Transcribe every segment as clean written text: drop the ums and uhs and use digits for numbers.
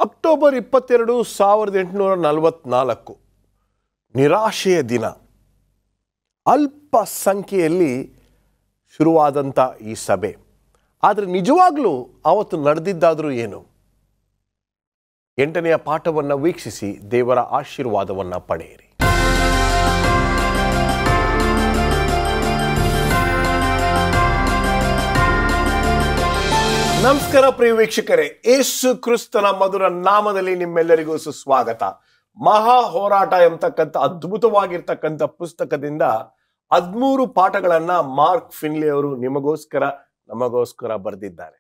October 22, 1844 ನಿರಾಶೆಯ ದಿನ. ಅಲ್ಪ ಸಂಖ್ಯೆಯಲ್ಲಿ ಶುರುವಾದಂಥ ಈ ಸಭೆ. ಆದರೆ ನಿಜವಾಗ್ಲೂ ಅವತ್ತು ನಡೆದಿದ್ದಾದರೂ ಏನು? 8ನೆಯ ಪಾಠವನ್ನು ವೀಕ್ಷಿಸಿ ದೇವರ ಆಶೀರ್ವಾದವನ್ನು ಪಡೆಯಿರಿ. ನಮಸ್ಕಾರ ಪ್ರಿಯ ವೀಕ್ಷಕರೇ, ಯೇಸು ಕ್ರಿಸ್ತನ ಮಧುರ ನಾಮದಲ್ಲಿ ನಿಮ್ಮೆಲ್ಲರಿಗೂ ಸುಸ್ವಾಗತ. ಮಹಾ ಹೋರಾಟ ಎಂಬತಕ್ಕಂಥ ಅದ್ಭುತವಾಗಿರ್ತಕ್ಕಂಥ ಪುಸ್ತಕದಿಂದ 13 ಪಾಠಗಳನ್ನ ಮಾರ್ಕ್ ಫಿನ್ಲಿ ಅವರು ನಿಮಗೋಸ್ಕರ ನಮಗೋಸ್ಕರ ಬರೆದಿದ್ದಾರೆ.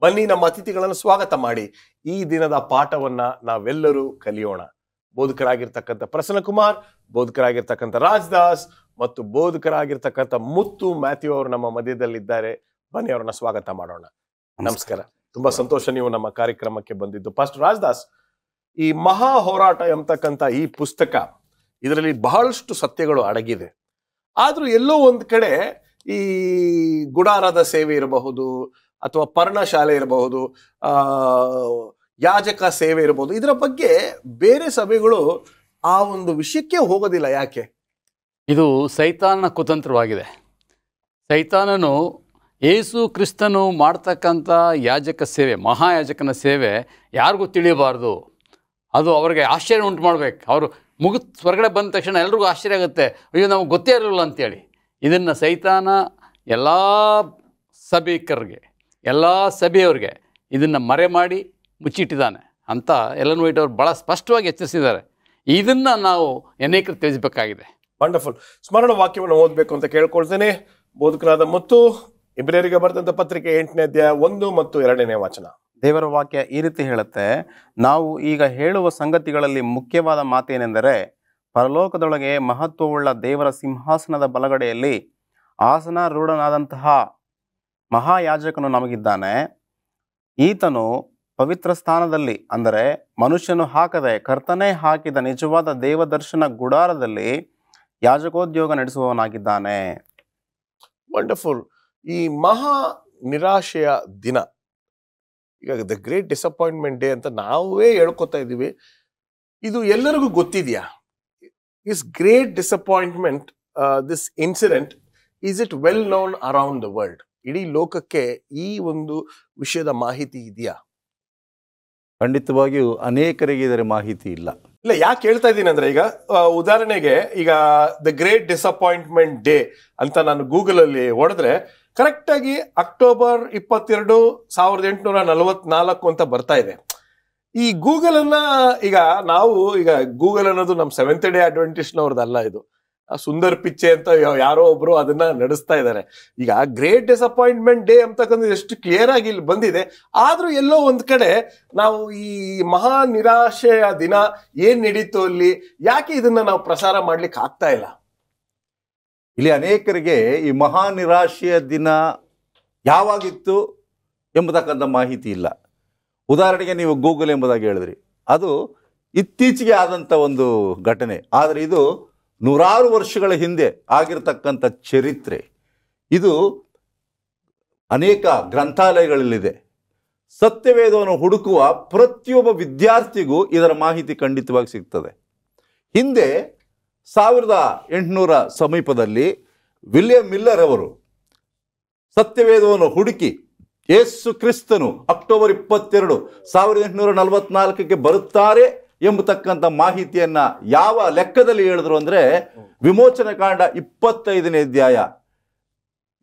ಬನ್ನಿ ನಮ್ಮ ಅತಿಥಿಗಳನ್ನು ಸ್ವಾಗತ ಮಾಡಿ ಈ ದಿನದ ಪಾಠವನ್ನ ನಾವೆಲ್ಲರೂ ಕಲಿಯೋಣ. ಬೋಧಕರಾಗಿರ್ತಕ್ಕಂಥ ಪ್ರಸನ್ನ ಕುಮಾರ್, ಬೋಧಕರಾಗಿರ್ತಕ್ಕಂಥ ರಾಜದಾಸ್ ಮತ್ತು ಬೋಧಕರಾಗಿರ್ತಕ್ಕಂಥ ಮುತ್ತು ಮ್ಯಾಥ್ಯೂ ಅವರು ನಮ್ಮ ಮಧ್ಯದಲ್ಲಿದ್ದಾರೆ. ಬನ್ನಿ ಅವರನ್ನ ಸ್ವಾಗತ ಮಾಡೋಣ. ನಮಸ್ಕಾರ, ತುಂಬಾ ಸಂತೋಷ ನೀವು ನಮ್ಮ ಕಾರ್ಯಕ್ರಮಕ್ಕೆ ಬಂದಿದ್ದು. ಪಾಸ್ಟರ್ ರಾಜದಾಸ್, ಈ ಮಹಾ ಹೋರಾಟ ಎಂಬತಕ್ಕಂಥ ಈ ಪುಸ್ತಕ, ಇದರಲ್ಲಿ ಬಹಳಷ್ಟು ಸತ್ಯಗಳು ಅಡಗಿದೆ. ಆದ್ರೂ ಎಲ್ಲೋ ಒಂದ್ ಕಡೆ ಈ ಗುಡಾರದ ಸೇವೆ ಇರಬಹುದು, ಅಥವಾ ಪರ್ಣಶಾಲೆ ಇರಬಹುದು, ಯಾಜಕ ಸೇವೆ ಇರಬಹುದು, ಇದರ ಬಗ್ಗೆ ಬೇರೆ ಸಭೆಗಳು ಆ ಒಂದು ವಿಷಯಕ್ಕೆ ಹೋಗೋದಿಲ್ಲ. ಯಾಕೆ? ಇದು ಸೈತಾನನ ಕುತಂತ್ರವಾಗಿದೆ. ಸೈತಾನನು ಯೇಸು ಕ್ರಿಸ್ತನು ಮಾಡ್ತಕ್ಕಂಥ ಯಾಜಕ ಸೇವೆ, ಮಹಾಯಾಜಕನ ಸೇವೆ ಯಾರಿಗೂ ತಿಳಿಯಬಾರ್ದು. ಅದು ಅವ್ರಿಗೆ ಆಶ್ಚರ್ಯ ಉಂಟು ಮಾಡ್ಬೇಕು. ಅವರು ಹೊರಗಡೆ ಬಂದ ತಕ್ಷಣ ಎಲ್ರಿಗೂ ಆಶ್ಚರ್ಯ ಆಗುತ್ತೆ, ಅಯ್ಯೋ ನಮಗೆ ಗೊತ್ತೇ ಇರಲಿಲ್ಲ ಅಂತೇಳಿ. ಇದನ್ನು ಸೈತಾನ ಎಲ್ಲ ಸಭಿಕರಿಗೆ, ಎಲ್ಲ ಸಭೆಯವ್ರಿಗೆ ಇದನ್ನು ಮರೆ ಮಾಡಿ ಮುಚ್ಚಿಟ್ಟಿದ್ದಾನೆ ಅಂತ ಎಲನ್ ವೈಟ್ ಅವರು ಭಾಳ ಸ್ಪಷ್ಟವಾಗಿ ಎಚ್ಚರಿಸಿದ್ದಾರೆ. ಇದನ್ನು ನಾವು ಅನೇಕರು ತಿಳಿಸಬೇಕಾಗಿದೆ. ವಂಡರ್ಫುಲ್. ಸ್ಮರಣ ವಾಕ್ಯವನ್ನು ಓದಬೇಕು ಅಂತ ಕೇಳ್ಕೊಳ್ತೇನೆ. ಬೋಧಕರಾದ ಮುತ್ತು ಇಬ್ರಿಯರಿಗೆ ಬರೆದಂತ ಪತ್ರಿಕೆ 8ನೇ ಅಧ್ಯಾಯ 1 ಮತ್ತು 2ನೇ ವಚನ. ದೇವರ ವಾಕ್ಯ ಈ ರೀತಿ ಹೇಳುತ್ತೆ, ನಾವು ಈಗ ಹೇಳುವ ಸಂಗತಿಗಳಲ್ಲಿ ಮುಖ್ಯವಾದ ಮಾತೇನೆಂದರೆ, ಪರಲೋಕದೊಳಗೆ ಮಹತ್ವವುಳ್ಳ ದೇವರ ಸಿಂಹಾಸನದ ಬಲಗಡೆಯಲ್ಲಿ ಆಸನಾರೂಢನಾದಂತಹ ಮಹಾಯಾಜಕನು ನಮಗಿದ್ದಾನೆ. ಈತನು ಪವಿತ್ರ ಸ್ಥಾನದಲ್ಲಿ, ಅಂದರೆ ಮನುಷ್ಯನು ಹಾಕದೆ ಕರ್ತನೇ ಹಾಕಿದ ನಿಜವಾದ ದೇವದರ್ಶನ ಗುಡಾರದಲ್ಲಿ ಯಾಜಕೋದ್ಯೋಗ ನಡೆಸುವವನಾಗಿದ್ದಾನೆ. ವಂಡರ್ಫುಲ್. ಈ ಮಹಾ ನಿರಾಶೆಯ ದಿನ, ಈಗ ದ ಗ್ರೇಟ್ ಡಿಸಪಾಯಿಂಟ್ಮೆಂಟ್ ಡೇ ಅಂತ ನಾವೇ ಹೇಳ್ಕೊತಾ ಇದ್ದೀವಿ. ಇದು ಎಲ್ಲರಿಗೂ ಗೊತ್ತಿದೆಯಾ? Is great disappointment, this incident, is it well known around the world? ಇಡೀ ಲೋಕಕ್ಕೆ ಈ ಒಂದು ವಿಷಯದ ಮಾಹಿತಿ ಇದೆಯಾ? ಖಂಡಿತವಾಗಿಯೂ ಅನೇಕರಿಗೆ ಇದರ ಮಾಹಿತಿ ಇಲ್ಲ. ಇಲ್ಲ, ಯಾಕೆ ಹೇಳ್ತಾ ಇದ್ದೀನಿ ಅಂದ್ರೆ, ಈಗ ಉದಾಹರಣೆಗೆ ಈಗ ದ ಗ್ರೇಟ್ ಡಿಸಪಾಯಿಂಟ್ಮೆಂಟ್ ಡೇ ಅಂತ ನಾನು ಗೂಗಲ್ ಅಲ್ಲಿ ಹೊಡೆದ್ರೆ ಕರೆಕ್ಟ್ ಆಗಿ ಅಕ್ಟೋಬರ್ 22, 1844 ಅಂತ ಬರ್ತಾ ಇದೆ. ಈ ಗೂಗಲ್ ಅನ್ನ ಈಗ ಗೂಗಲ್ ಅನ್ನೋದು ನಮ್ಮ ಸೆವೆಂತ್ ಡೇ ಅಡ್ವೆಂಟಿಸ್ಟ್ನವ್ರದ್ದಲ್ಲ. ಇದು ಸುಂದರ್ ಪಿಚ್ಚೆ ಅಂತ ಯಾರೋ ಒಬ್ರು ಅದನ್ನ ನಡೆಸ್ತಾ ಇದ್ದಾರೆ. ಈಗ ಗ್ರೇಟ್ ಡಿಸಪಾಯಿಂಟ್ಮೆಂಟ್ ಡೇ ಅಂತಕ್ಕಂಥ ಎಷ್ಟು ಕ್ಲಿಯರ್ ಆಗಿ ಇಲ್ಲಿ ಬಂದಿದೆ. ಆದ್ರೂ ಎಲ್ಲೋ ಒಂದ್ ಕಡೆ ನಾವು ಈ ಮಹಾ ನಿರಾಶೆಯ ದಿನ ಏನ್ ನಡೀತು ಅಲ್ಲಿ, ಯಾಕೆ ಇದನ್ನ ನಾವು ಪ್ರಸಾರ ಮಾಡ್ಲಿಕ್ಕೆ ಆಗ್ತಾ ಇಲ್ಲ? ಇಲ್ಲಿ ಅನೇಕರಿಗೆ ಈ ಮಹಾ ನಿರಾಶೆಯ ದಿನ ಯಾವಾಗಿತ್ತು ಎಂಬತಕ್ಕಂಥ ಮಾಹಿತಿ ಇಲ್ಲ. ಉದಾಹರಣೆಗೆ ನೀವು ಗೂಗಲ್ ಎಂಬುದಾಗಿ ಹೇಳಿದ್ರಿ, ಅದು ಇತ್ತೀಚೆಗೆ ಆದಂಥ ಒಂದು ಘಟನೆ. ಆದರೆ ಇದು ನೂರಾರು ವರ್ಷಗಳ ಹಿಂದೆ ಆಗಿರತಕ್ಕಂಥ ಚರಿತ್ರೆ. ಇದು ಅನೇಕ ಗ್ರಂಥಾಲಯಗಳಲ್ಲಿದೆ. ಸತ್ಯವೇದವನ್ನು ಹುಡುಕುವ ಪ್ರತಿಯೊಬ್ಬ ವಿದ್ಯಾರ್ಥಿಗೂ ಇದರ ಮಾಹಿತಿ ಖಂಡಿತವಾಗಿ ಸಿಗ್ತದೆ. ಹಿಂದೆ 1800 ಸಮೀಪದಲ್ಲಿ ವಿಲಿಯಂ ಮಿಲ್ಲರ್ ಅವರು ಸತ್ಯವೇದವನ್ನು ಹುಡುಕಿ ಯೇಸು ಕ್ರಿಸ್ತನು ಅಕ್ಟೋಬರ್ 22, 1844 ಬರುತ್ತಾರೆ ಎಂಬತಕ್ಕಂಥ ಮಾಹಿತಿಯನ್ನ ಯಾವ ಲೆಕ್ಕದಲ್ಲಿ ಹೇಳಿದ್ರು ಅಂದ್ರೆ, ವಿಮೋಚನ ಕಾಂಡ 25ನೇ ಅಧ್ಯಾಯ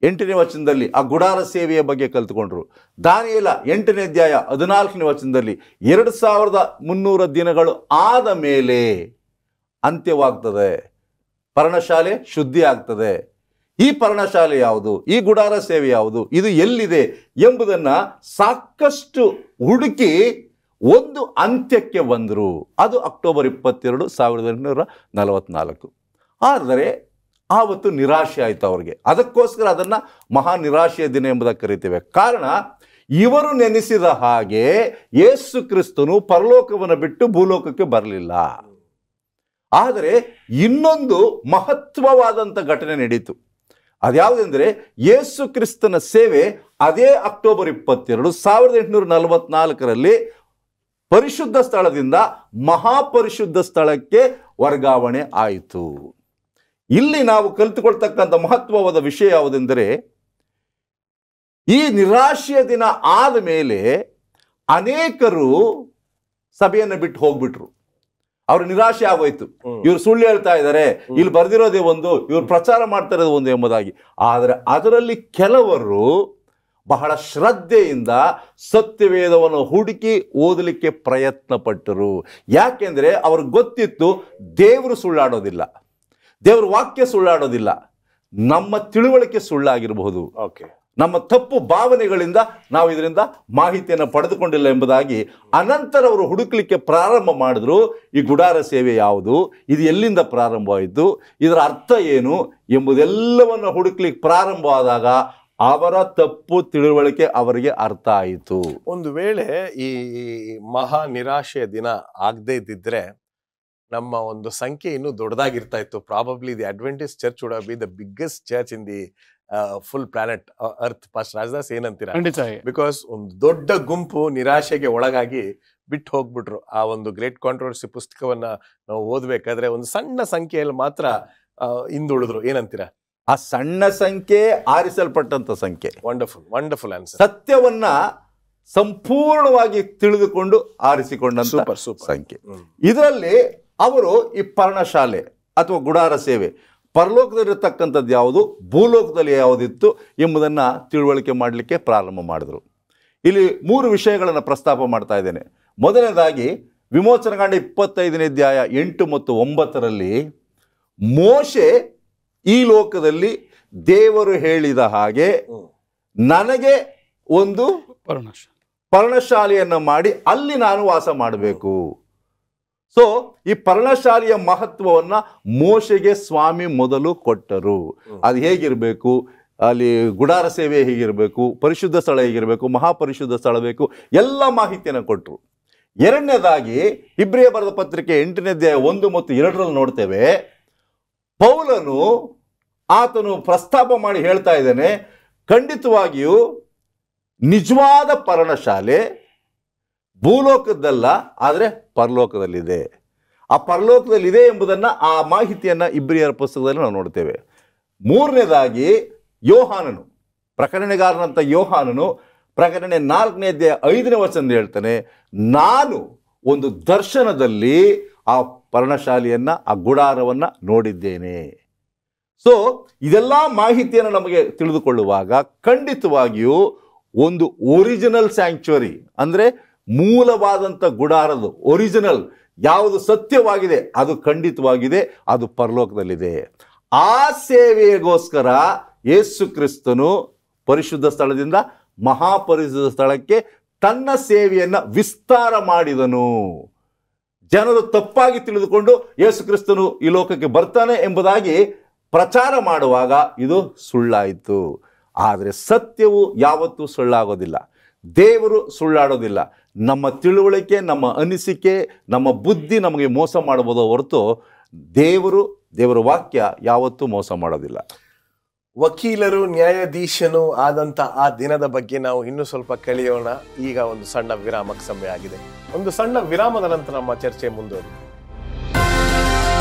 8ನೇ ವಚನದಲ್ಲಿ ಆ ಗುಡಾರ ಸೇವೆಯ ಬಗ್ಗೆ ಕಲ್ತ್ಕೊಂಡ್ರು. ದಾನಿಯೇಲ 8ನೇ ಅಧ್ಯಾಯ 14ನೇ ವಚನದಲ್ಲಿ 2300 ದಿನಗಳು ಆದ ಮೇಲೆ ಅಂತ್ಯವಾಗ್ತದೆ, ಪರ್ಣಶಾಲೆ ಶುದ್ಧಿ ಆಗ್ತದೆ. ಈ ಪರ್ಣಶಾಲೆ ಯಾವುದು, ಈ ಗುಡಾರ ಸೇವೆ ಯಾವುದು, ಇದು ಎಲ್ಲಿದೆ ಎಂಬುದನ್ನ ಸಾಕಷ್ಟು ಹುಡುಕಿ ಒಂದು ಅಂತ್ಯಕ್ಕೆ ಬಂದರು. ಅದು ಅಕ್ಟೋಬರ್ 22, 1844. ಆದರೆ ಆವತ್ತು ನಿರಾಶೆ ಆಯಿತು ಅವ್ರಿಗೆ. ಅದಕ್ಕೋಸ್ಕರ ಅದನ್ನು ಮಹಾ ನಿರಾಶೆಯ ದಿನ ಎಂಬುದಕ್ಕೆ ಕರಿತೇವೆ. ಕಾರಣ, ಇವರು ನೆನೆಸಿದ ಹಾಗೆ ಯೇಸು ಕ್ರಿಸ್ತನು ಪರಲೋಕವನ್ನು ಬಿಟ್ಟು ಭೂಲೋಕಕ್ಕೆ ಬರಲಿಲ್ಲ. ಆದರೆ ಇನ್ನೊಂದು ಮಹತ್ವವಾದಂಥ ಘಟನೆ ನಡೀತು. ಅದ್ಯಾವುದೆಂದರೆ, ಯೇಸು ಕ್ರಿಸ್ತನ ಸೇವೆ ಅದೇ ಅಕ್ಟೋಬರ್ 22, 1844 ಪರಿಶುದ್ಧ ಸ್ಥಳದಿಂದ ಮಹಾಪರಿಶುದ್ಧ ಸ್ಥಳಕ್ಕೆ ವರ್ಗಾವಣೆ ಆಯಿತು. ಇಲ್ಲಿ ನಾವು ಕಲಿತುಕೊಳ್ತಕ್ಕಂಥ ಮಹತ್ವವಾದ ವಿಷಯ ಯಾವುದೆಂದರೆ, ಈ ನಿರಾಶೆಯ ದಿನ ಆದ ಮೇಲೆ ಅನೇಕರು ಸಭೆಯನ್ನು ಬಿಟ್ಟು ಹೋಗ್ಬಿಟ್ರು. ಅವ್ರ ನಿರಾಶೆ ಆಗೋಯ್ತು. ಇವ್ರು ಸುಳ್ಳು ಹೇಳ್ತಾ ಇದ್ದಾರೆ, ಇಲ್ಲಿ ಬರ್ದಿರೋದೇ ಒಂದು, ಇವ್ರು ಪ್ರಚಾರ ಮಾಡ್ತಾ ಇರೋದು ಒಂದು ಎಂಬುದಾಗಿ. ಆದರೆ ಅದರಲ್ಲಿ ಕೆಲವರು ಬಹಳ ಶ್ರದ್ಧೆಯಿಂದ ಸತ್ಯವೇದವನ್ನು ಹುಡುಕಿ ಓದಲಿಕ್ಕೆ ಪ್ರಯತ್ನ ಪಟ್ಟರು. ಯಾಕೆಂದ್ರೆ ಅವ್ರಿಗೆ ಗೊತ್ತಿತ್ತು, ದೇವರು ಸುಳ್ಳಾಡೋದಿಲ್ಲ, ದೇವರ ವಾಕ್ಯ ಸುಳ್ಳಾಡೋದಿಲ್ಲ, ನಮ್ಮ ತಿಳುವಳಿಕೆ ಸುಳ್ಳಾಗಿರಬಹುದು, ನಮ್ಮ ತಪ್ಪು ಭಾವನೆಗಳಿಂದ ನಾವು ಇದರಿಂದ ಮಾಹಿತಿಯನ್ನು ಪಡೆದುಕೊಂಡಿಲ್ಲ ಎಂಬುದಾಗಿ ಅನಂತರ ಅವರು ಹುಡುಕಲಿಕ್ಕೆ ಪ್ರಾರಂಭ ಮಾಡಿದ್ರು. ಈ ಗುಡಾರ ಸೇವೆ ಯಾವುದು, ಇದು ಎಲ್ಲಿಂದ ಪ್ರಾರಂಭವಾಯಿತು, ಇದರ ಅರ್ಥ ಏನು ಎಂಬುದೆಲ್ಲವನ್ನು ಹುಡುಕ್ಲಿಕ್ಕೆ ಪ್ರಾರಂಭವಾದಾಗ ಅವರ ತಪ್ಪು ತಿಳುವಳಿಕೆ ಅವರಿಗೆ ಅರ್ಥ ಆಯಿತು. ಒಂದು ವೇಳೆ ಈ ಮಹಾ ನಿರಾಶೆಯ ದಿನ ಆಗದೆ ಇದ್ದಿದ್ರೆ ನಮ್ಮ ಒಂದು ಸಂಖ್ಯೆ ಇನ್ನೂ ದೊಡ್ಡದಾಗಿರ್ತಾ ಇತ್ತು. Probably the Adventist church would have been the biggest church in the full planet earth. Past Rajadas ಏನಂತೀರಾ? ಬಿಕಾಸ್ ಒಂದು ದೊಡ್ಡ ಗುಂಪು ನಿರಾಶೆಗೆ ಒಳಗಾಗಿ ಬಿಟ್ಟು ಹೋಗ್ಬಿಟ್ರು. ಆ ಒಂದು ಗ್ರೇಟ್ ಕಾಂಟ್ರವರ್ಸಿ ಪುಸ್ತಕವನ್ನ ನಾವು ಓದ್ಬೇಕಾದ್ರೆ ಒಂದು ಸಣ್ಣ ಸಂಖ್ಯೆಯಲ್ಲಿ ಮಾತ್ರ ಹಿಂದುಳಿದ್ರು. ಏನಂತೀರಾ? ಆ ಸಣ್ಣ ಸಂಖ್ಯೆ ಆರಿಸಲ್ಪಟ್ಟಂತ ಸಂಖ್ಯೆ. Wonderful, wonderful answer. ಸತ್ಯವನ್ನ ಸಂಪೂರ್ಣವಾಗಿ ತಿಳಿದುಕೊಂಡು ಆರಿಸಿಕೊಂಡಂತ ಸಂಖ್ಯೆ. ಇದರಲ್ಲಿ ಅವರು ಈ ಪರ್ಣಶಾಲೆ ಅಥವಾ ಗುಡಾರ ಸೇವೆ ಪರಲೋಕದಲ್ಲಿರತಕ್ಕಂಥದ್ದು ಯಾವುದು, ಭೂಲೋಕದಲ್ಲಿ ಯಾವುದಿತ್ತು ಎಂಬುದನ್ನು ತಿಳುವಳಿಕೆ ಮಾಡಲಿಕ್ಕೆ ಪ್ರಾರಂಭ ಮಾಡಿದ್ರು. ಇಲ್ಲಿ 3 ವಿಷಯಗಳನ್ನು ಪ್ರಸ್ತಾಪ ಮಾಡ್ತಾ ಇದ್ದೇನೆ. ಮೊದಲನೇದಾಗಿ ವಿಮೋಚನಕಾಂಡ 25ನೇ ಅಧ್ಯಾಯ 8 ಮತ್ತು 9ರಲ್ಲಿ ಮೋಶೆ ಈ ಲೋಕದಲ್ಲಿ ದೇವರು ಹೇಳಿದ ಹಾಗೆ ನನಗೆ ಒಂದು ಪರ್ಣಶಾಲೆಯನ್ನು ಮಾಡಿ ಅಲ್ಲಿ ನಾನು ವಾಸ ಮಾಡಬೇಕು. ಸೊ ಈ ಪರ್ಣಶಾಲೆಯ ಮಹತ್ವವನ್ನು ಮೋಶೆಗೆ ಸ್ವಾಮಿ ಮೊದಲು ಕೊಟ್ಟರು. ಅದು ಹೇಗಿರಬೇಕು, ಅಲ್ಲಿ ಗುಡಾರ ಸೇವೆ ಹೇಗಿರಬೇಕು, ಪರಿಶುದ್ಧ ಸ್ಥಳ ಹೇಗಿರಬೇಕು, ಮಹಾಪರಿಶುದ್ಧ ಸ್ಥಳ ಬೇಕು, ಎಲ್ಲ ಮಾಹಿತಿಯನ್ನು ಕೊಟ್ಟರು. ಎರಡನೇದಾಗಿ ಇಬ್ರಿಯ ಬರೆದ ಪತ್ರಿಕೆ 8ನೇ ಅಧ್ಯಾಯ 1 ಮತ್ತು 2ರಲ್ಲಿ ನೋಡ್ತೇವೆ, ಪೌಲನು ಆತನು ಪ್ರಸ್ತಾಪ ಮಾಡಿ ಹೇಳ್ತಾ ಇದ್ದಾನೆ, ಖಂಡಿತವಾಗಿಯೂ ನಿಜವಾದ ಪರ್ಣಶಾಲೆ ಭೂಲೋಕದಲ್ಲ, ಆದರೆ ಪರಲೋಕದಲ್ಲಿದೆ. ಆ ಪರಲೋಕದಲ್ಲಿದೆ ಎಂಬುದನ್ನು, ಆ ಮಾಹಿತಿಯನ್ನು ಇಬ್ರಿಯರ ಪುಸ್ತಕದಲ್ಲಿ ನಾವು ನೋಡ್ತೇವೆ. ಮೂರನೇದಾಗಿ ಯೋಹಾನನು, ಪ್ರಕಟಣೆಗಾರನಂತ ಯೋಹಾನನು ಪ್ರಕಟಣೆ 4ನೇ ಅಧ್ಯಾಯ 5ನೇ ವಚನ ಹೇಳ್ತಾನೆ, ನಾನು ಒಂದು ದರ್ಶನದಲ್ಲಿ ಆ ಪರ್ಣಶಾಲೆಯನ್ನು, ಆ ಗುಡಾರವನ್ನು ನೋಡಿದ್ದೇನೆ. ಸೊ ಇದೆಲ್ಲ ಮಾಹಿತಿಯನ್ನು ನಮಗೆ ತಿಳಿದುಕೊಳ್ಳುವಾಗ ಖಂಡಿತವಾಗಿಯೂ ಒಂದು ಒರಿಜಿನಲ್ ಸ್ಯಾಂಕ್ಚುರಿ, ಅಂದರೆ ಮೂಲವಾದಂಥ ಗುಡಾರದು ಒರಿಜಿನಲ್ ಯಾವುದು ಸತ್ಯವಾಗಿದೆ ಅದು ಖಂಡಿತವಾಗಿದೆ, ಅದು ಪರಲೋಕದಲ್ಲಿದೆ. ಆ ಸೇವೆಗೋಸ್ಕರ ಯೇಸು ಕ್ರಿಸ್ತನು ಪರಿಶುದ್ಧ ಸ್ಥಳದಿಂದ ಮಹಾಪರಿಶುದ್ಧ ಸ್ಥಳಕ್ಕೆ ತನ್ನ ಸೇವೆಯನ್ನು ವಿಸ್ತಾರ ಮಾಡಿದನು. ಜನರು ತಪ್ಪಾಗಿ ತಿಳಿದುಕೊಂಡು ಯೇಸು ಕ್ರಿಸ್ತನು ಈ ಲೋಕಕ್ಕೆ ಬರ್ತಾನೆ ಎಂಬುದಾಗಿ ಪ್ರಚಾರ ಮಾಡುವಾಗ ಇದು ಸುಳ್ಳಾಯಿತು. ಆದರೆ ಸತ್ಯವು ಯಾವತ್ತೂ ಸುಳ್ಳಾಗೋದಿಲ್ಲ, ದೇವರು ಸುಳ್ಳಾಡೋದಿಲ್ಲ. ನಮ್ಮ ತಿಳುವಳಿಕೆ, ನಮ್ಮ ಅನಿಸಿಕೆ, ನಮ್ಮ ಬುದ್ಧಿ ನಮಗೆ ಮೋಸ ಮಾಡಬಹುದು ಹೊರತು ದೇವರ ವಾಕ್ಯ ಯಾವತ್ತೂ ಮೋಸ ಮಾಡೋದಿಲ್ಲ. ವಕೀಲರು ನ್ಯಾಯಾಧೀಶನು ಆದಂತ ಆ ದಿನದ ಬಗ್ಗೆ ನಾವು ಇನ್ನೂ ಸ್ವಲ್ಪ ಕಲಿಯೋಣ. ಈಗ ಒಂದು ಸಣ್ಣ ವಿರಾಮಕ್ಕೆ ಸಮಯ ಆಗಿದೆ. ಒಂದು ಸಣ್ಣ ವಿರಾಮದ ನಂತರ ನಮ್ಮ ಚರ್ಚೆ ಮುಂದುವರಿಯುತ್ತೆ.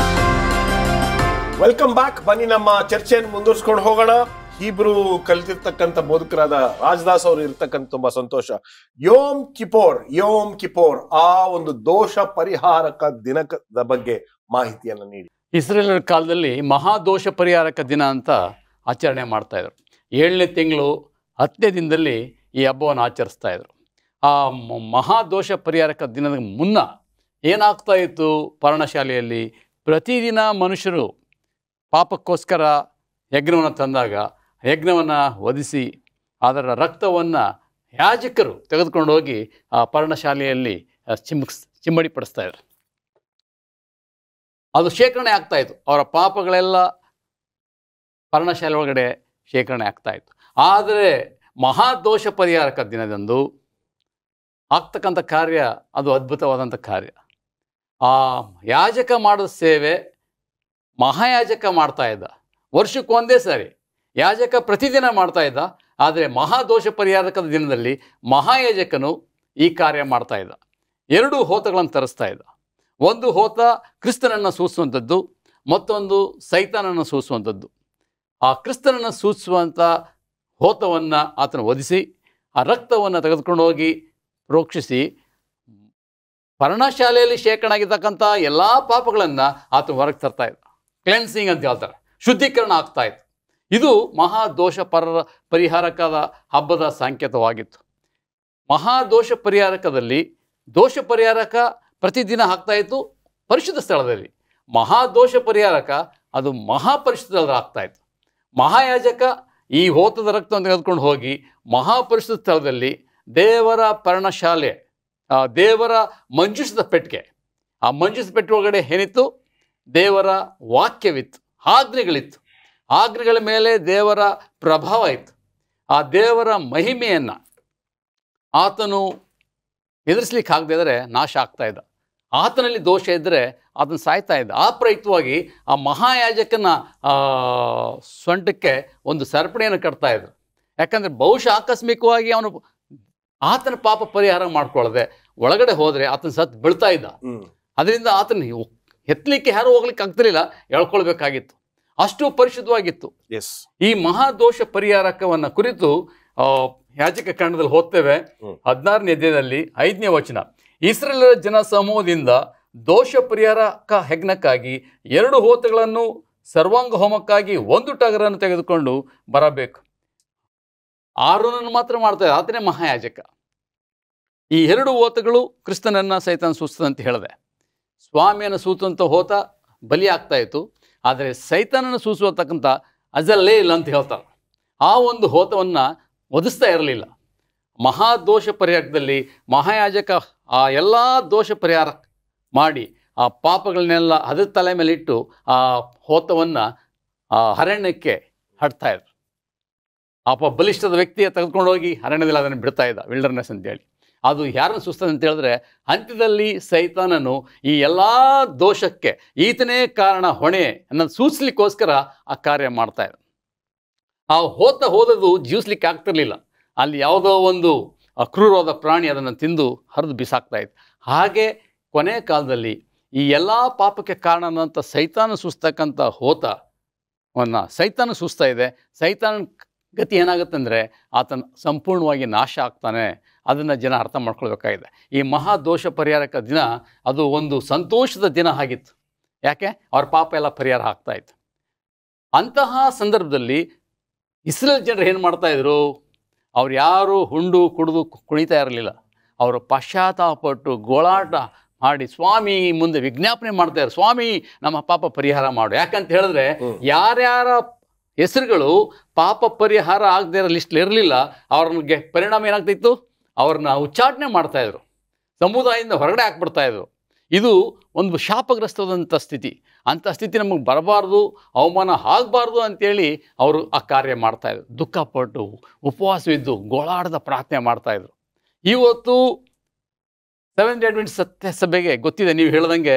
Welcome back. ಬನ್ನಿ ನಮ್ಮ ಚರ್ಚೆಯನ್ನು ಮುಂದುವರಿಸ್ಕೊಂಡು ಹೋಗೋಣ. ಹೀಬ್ರೂ ಕಲಿತಿರ್ತಕ್ಕಂಥ ಬೋಧಕರಾದ ರಾಜದಾಸ್ ಅವರು ಇರ್ತಕ್ಕಂಥ ತುಂಬಾ ಸಂತೋಷ. ಯೋಮ್ ಕಿಪೋರ್ ಆ ಒಂದು ದೋಷ ಪರಿಹಾರಕ ದಿನದ ಬಗ್ಗೆ ಮಾಹಿತಿಯನ್ನು ನೀಡಿ. ಇಸ್ರೇಲರ ಕಾಲದಲ್ಲಿ ಮಹಾದೋಷ ಪರಿಹಾರಕ ದಿನ ಅಂತ ಆಚರಣೆ ಮಾಡ್ತಾ ಇದ್ರು. 7ನೇ ತಿಂಗಳು 10ನೇ ದಿನದಲ್ಲಿ ಈ ಹಬ್ಬವನ್ನು ಆಚರಿಸ್ತಾ ಇದ್ರು. ಆ ಮಹಾದೋಷ ಪರಿಹಾರಕ ದಿನದ ಮುನ್ನ ಏನಾಗ್ತಾ ಇತ್ತು, ಪರ್ಣಶಾಲೆಯಲ್ಲಿ ಪ್ರತಿದಿನ ಮನುಷ್ಯರು ಪಾಪಕ್ಕೋಸ್ಕರ ಯಜ್ಞವನ್ನು ತಂದಾಗ ಯಜ್ಞವನ್ನು ವಧಿಸಿ ಅದರ ರಕ್ತವನ್ನು ಯಾಜಕರು ತೆಗೆದುಕೊಂಡು ಹೋಗಿ ಆ ಪರ್ಣಶಾಲೆಯಲ್ಲಿ ಚಿಮ್ಮಡಿಪಡಿಸ್ತಾ ಇದ್ರು. ಅದು ಶೇಖರಣೆ ಆಗ್ತಾಯಿತ್ತು. ಅವರ ಪಾಪಗಳೆಲ್ಲ ಪರ್ಣಶಾಲೆ ಒಳಗಡೆ ಶೇಖರಣೆ ಆಗ್ತಾಯಿತ್ತು. ಆದರೆ ಮಹಾದೋಷ ಪರಿಹಾರಕ ದಿನದಂದು ಆಗ್ತಕ್ಕಂಥ ಕಾರ್ಯ ಅದು ಅದ್ಭುತವಾದಂಥ ಕಾರ್ಯ. ಆ ಯಾಜಕ ಮಾಡೋ ಸೇವೆ ಮಹಾಯಾಜಕ ಮಾಡ್ತಾ ಇದ್ದ. ವರ್ಷಕ್ಕೆ ಒಂದೇ ಸಾರಿ ಯಾಜಕ ಪ್ರತಿದಿನ ಮಾಡ್ತಾ ಇದ್ದ. ಆದರೆ ಮಹಾದೋಷ ಪರಿಹಾರಕದ ದಿನದಲ್ಲಿ ಮಹಾಯಾಜಕನು ಈ ಕಾರ್ಯ ಮಾಡ್ತಾ ಇದ್ದ. 2 ಹೋತಗಳನ್ನು ತರಿಸ್ತಾ ಇದ್ದ. ಒಂದು ಹೋತ ಕ್ರಿಸ್ತನನ್ನು ಸೂಚಿಸುವಂಥದ್ದು, ಮತ್ತೊಂದು ಸೈತಾನನ್ನು ಸೂಚಿಸುವಂಥದ್ದು. ಆ ಕ್ರಿಸ್ತನನ್ನು ಸೂಚಿಸುವಂಥ ಹೋತವನ್ನು ಆತನ ವಧಿಸಿ ಆ ರಕ್ತವನ್ನು ತೆಗೆದುಕೊಂಡು ಹೋಗಿ ಪ್ರೋಕ್ಷಿಸಿ ಪರ್ಣಶಾಲೆಯಲ್ಲಿ ಶೇಖರಣಾಗಿರ್ತಕ್ಕಂಥ ಎಲ್ಲ ಪಾಪಗಳನ್ನು ಆತನ ಹೊರಗೆ ತರ್ತಾ ಇದ್ದ. ಕ್ಲೆನ್ಸಿಂಗ್ ಅಂತ ಹೇಳ್ತಾರೆ, ಶುದ್ಧೀಕರಣ ಆಗ್ತಾ ಇತ್ತು. ಇದು ಮಹಾದೋಷ ಪರಿಹಾರಕದ ಹಬ್ಬದ ಸಂಕೇತವಾಗಿತ್ತು. ಮಹಾದೋಷ ಪರಿಹಾರಕದಲ್ಲಿ ದೋಷ ಪರಿಹಾರಕ ಪ್ರತಿದಿನ ಆಗ್ತಾ ಇತ್ತು ಪರಿಶುದ್ಧ ಸ್ಥಳದಲ್ಲಿ. ಮಹಾದೋಷ ಪರಿಹಾರಕ ಅದು ಮಹಾಪರಿಶುದ್ಧ ಸ್ಥಳದಲ್ಲಿ ಆಗ್ತಾ ಇತ್ತು. ಮಹಾಯಾಜಕ ಈ ಹೋತದ ರಕ್ತವನ್ನು ತೆಗೆದುಕೊಂಡು ಹೋಗಿ ಮಹಾಪರಿಶುದ್ಧ ಸ್ಥಳದಲ್ಲಿ ದೇವರ ಪರ್ಣಶಾಲೆ, ದೇವರ ಮಂಜೂಷದ ಪೆಟ್ಟಿಗೆ, ಆ ಮಂಜೂಷದ ಪೆಟ್ಟಿಗೆ ಒಳಗಡೆ ಏನಿತ್ತು? ದೇವರ ವಾಕ್ಯವಿತ್ತು, ಆಜ್ಞೆಗಳಿತ್ತು. ಆಜ್ಞೆಗಳ ಮೇಲೆ ದೇವರ ಪ್ರಭಾವ ಇತ್ತು. ಆ ದೇವರ ಮಹಿಮೆಯನ್ನು ಆತನು ಎದುರಿಸ್ಲಿಕ್ಕೆ ಆಗದೇ ಇದ್ದರೆ ನಾಶ ಆಗ್ತಾ ಇದ್ದ. ಆತನಲ್ಲಿ ದೋಷ ಇದ್ದರೆ ಅದನ್ನು ಸಾಯ್ತಾ ಇದ್ದ. ಆ ಪ್ರಯುಕ್ತವಾಗಿ ಆ ಮಹಾಯಾಜಕನ ಸೊಂಟಕ್ಕೆ ಒಂದು ಸರಪಣಿಯನ್ನು ಕಟ್ತಾ ಇದ್ರು. ಯಾಕಂದರೆ ಬಹುಶಃ ಆಕಸ್ಮಿಕವಾಗಿ ಅವನು ಆತನ ಪಾಪ ಪರಿಹಾರ ಮಾಡ್ಕೊಳ್ಳದೆ ಒಳಗಡೆ ಹೋದರೆ ಆತನ ಸತ್ತು ಬೀಳ್ತಾ ಇದ್ದ. ಅದರಿಂದ ಆತನ ಎತ್ತಲಿಕ್ಕೆ ಯಾರು ಹೋಗ್ಲಿಕ್ಕೆ ಆಗ್ತಿರಲಿಲ್ಲ, ಎಳ್ಕೊಳ್ಬೇಕಾಗಿತ್ತು. ಅಷ್ಟು ಪರಿಶುದ್ಧವಾಗಿತ್ತು. ಈ ಮಹಾದೋಷ ಪರಿಹಾರಕವನ್ನು ಕುರಿತು ಯಾಜಕ ಕಾಂಡದಲ್ಲಿ ಓದ್ತೇವೆ. 16ನೇ ಅಧ್ಯಾಯದಲ್ಲಿ 5ನೇ ವಚನ. ಇಸ್ರಾಯೇಲರ ಜನ ಸಮೂಹದಿಂದ ದೋಷ ಪರಿಹಾರಕ ಯಜ್ಞಕ್ಕಾಗಿ 2 ಹೋತಗಳನ್ನು ಸರ್ವಾಂಗ ಹೋಮಕ್ಕಾಗಿ 1 ಟಗರನ್ನು ತೆಗೆದುಕೊಂಡು ಬರಬೇಕು. ಆರೋನನ್ನು ಮಾತ್ರ ಮಾಡ್ತಾರೆ, ಆತನೇ ಮಹಾಯಾಜಕ. ಈ 2 ಹೋತಗಳು ಕ್ರಿಸ್ತನನ್ನು ಸೈತಾನ ಸೂಚಿಸ್ತಂತ ಹೇಳಿದೆ. ಸ್ವಾಮಿಯನ್ನು ಸೂಚಿಸುವಂಥ ಹೋತ ಬಲಿ ಆಗ್ತಾ ಇತ್ತು, ಆದರೆ ಸೈತಾನನ್ನು ಸೂಚಿಸತಕ್ಕಂಥ ಅಜಲ್ಲೇ ಇಲ್ಲ ಅಂತ ಹೇಳ್ತಾರೆ. ಆ ಒಂದು ಹೋತವನ್ನು ವಧಿಸ್ತಾ ಇರಲಿಲ್ಲ. ಮಹಾದೋಷ ಪರಿಹಾರಕದಲ್ಲಿ ಮಹಾಯಾಜಕ ಆ ಎಲ್ಲ ದೋಷ ಪರಿಹಾರ ಮಾಡಿ ಆ ಪಾಪಗಳನ್ನೆಲ್ಲ ಅದ್ರ ತಲೆ ಮೇಲೆ ಇಟ್ಟು ಆ ಹೋತವನ್ನು ಅರಣ್ಯಕ್ಕೆ ಹಡ್ತಾ ಇದ್ರು. ಆ ಬಲಿಷ್ಠದ ವ್ಯಕ್ತಿಯ ತೆಗೆದುಕೊಂಡು ಹೋಗಿ ಅರಣ್ಯದಲ್ಲಿ ಅದನ್ನು ಬಿಡ್ತಾ ಇದ್ದ, ವಿಲ್ಡರ್ನೆಸ್ ಅಂತೇಳಿ. ಅದು ಯಾರನ್ನು ಸೂಚಿಸ್ತದೆ ಅಂತ ಹೇಳಿದ್ರೆ, ಅಂತ್ಯದಲ್ಲಿ ಸೈತಾನನು ಈ ಎಲ್ಲ ದೋಷಕ್ಕೆ ಈತನೇ ಕಾರಣ, ಹೊಣೆ ಅನ್ನೋದು ಸೂಚಿಸ್ಲಿಕ್ಕೋಸ್ಕರ ಆ ಕಾರ್ಯ ಮಾಡ್ತಾ ಇದ್ದ. ಆ ಹೋದದ್ದು ಜೀವಿಸ್ಲಿಕ್ಕೆ ಆಗ್ತಿರ್ಲಿಲ್ಲ. ಅಲ್ಲಿ ಯಾವುದೋ ಒಂದು ಕ್ರೂರವಾದ ಪ್ರಾಣಿ ಅದನ್ನು ತಿಂದು ಹರಿದು ಬಿಸಾಕ್ತಾ ಇತ್ತು. ಹಾಗೆ ಕೊನೆ ಕಾಲದಲ್ಲಿ ಈ ಎಲ್ಲ ಪಾಪಕ್ಕೆ ಕಾರಣನಂತ ಸೈತಾನ ಸೂಸ್ತಕ್ಕಂಥ ಹೋತವನ್ನು ಸೈತಾನ ಸೂಸ್ತಾ ಇದೆ. ಸೈತಾನ ಗತಿ ಏನಾಗುತ್ತೆ ಅಂದರೆ ಆತನ ಸಂಪೂರ್ಣವಾಗಿ ನಾಶ ಆಗ್ತಾನೆ. ಅದನ್ನು ಜನ ಅರ್ಥ ಮಾಡ್ಕೊಳ್ಬೇಕಾಗಿದೆ. ಈ ಮಹಾದೋಷ ಪರಿಹಾರಕ ದಿನ ಅದು ಒಂದು ಸಂತೋಷದ ದಿನ ಆಗಿತ್ತು. ಯಾಕೆ? ಅವ್ರ ಪಾಪ ಎಲ್ಲ ಪರಿಹಾರ ಆಗ್ತಾಯಿತ್ತು. ಅಂತಹ ಸಂದರ್ಭದಲ್ಲಿ ಇಸ್ರೇಲ್ ಜನರು ಏನು ಮಾಡ್ತಾಯಿದ್ರು? ಅವ್ರು ಯಾರು ಹುಂಡು ಕುಡಿದು ಕುಣಿತಾ ಇರಲಿಲ್ಲ. ಅವರು ಪಶ್ಚಾತ್ತಾಪಪಟ್ಟು ಗೋಳಾಟ ಮಾಡಿ ಸ್ವಾಮಿ ಮುಂದೆ ವಿಜ್ಞಾಪನೆ ಮಾಡ್ತಾಯಿದ್ರು, ಸ್ವಾಮಿ ನಮ್ಮ ಪಾಪ ಪರಿಹಾರ ಮಾಡು. ಯಾಕಂತ ಹೇಳಿದ್ರೆ ಯಾರ್ಯಾರ ಹೆಸರುಗಳು ಪಾಪ ಪರಿಹಾರ ಆಗದೇ ಇರೋ ಲಿಸ್ಟ್ಲಿ ಇರಲಿಲ್ಲ, ಅವ್ರಿಗೆ ಪರಿಣಾಮ ಏನಾಗ್ತಿತ್ತು? ಅವ್ರನ್ನ ಉಚ್ಚಾಟನೆ ಮಾಡ್ತಾಯಿದ್ರು, ಸಮುದಾಯದಿಂದ ಹೊರಗಡೆ ಹಾಕ್ಬಿಡ್ತಾಯಿದ್ರು. ಇದು ಒಂದು ಶಾಪಗ್ರಸ್ತವಾದಂಥ ಸ್ಥಿತಿ. ಅಂಥ ಸ್ಥಿತಿ ನಮಗೆ ಬರಬಾರ್ದು, ಅವಮಾನ ಆಗಬಾರ್ದು ಅಂಥೇಳಿ ಅವರು ಆ ಕಾರ್ಯ ಮಾಡ್ತಾಯಿದ್ರು. ದುಃಖಪಟ್ಟು ಉಪವಾಸವಿದ್ದು ಗೋಳಾಟದ ಪ್ರಾರ್ಥನೆ ಮಾಡ್ತಾಯಿದ್ರು. ಇವತ್ತು ಸೆವೆಂತ್ ಅಡ್ವೆಂಟಿಸ್ಟ್ ಸತ್ಯಸಭೆಗೆ ಗೊತ್ತಿದೆ, ನೀವು ಹೇಳ್ದಂಗೆ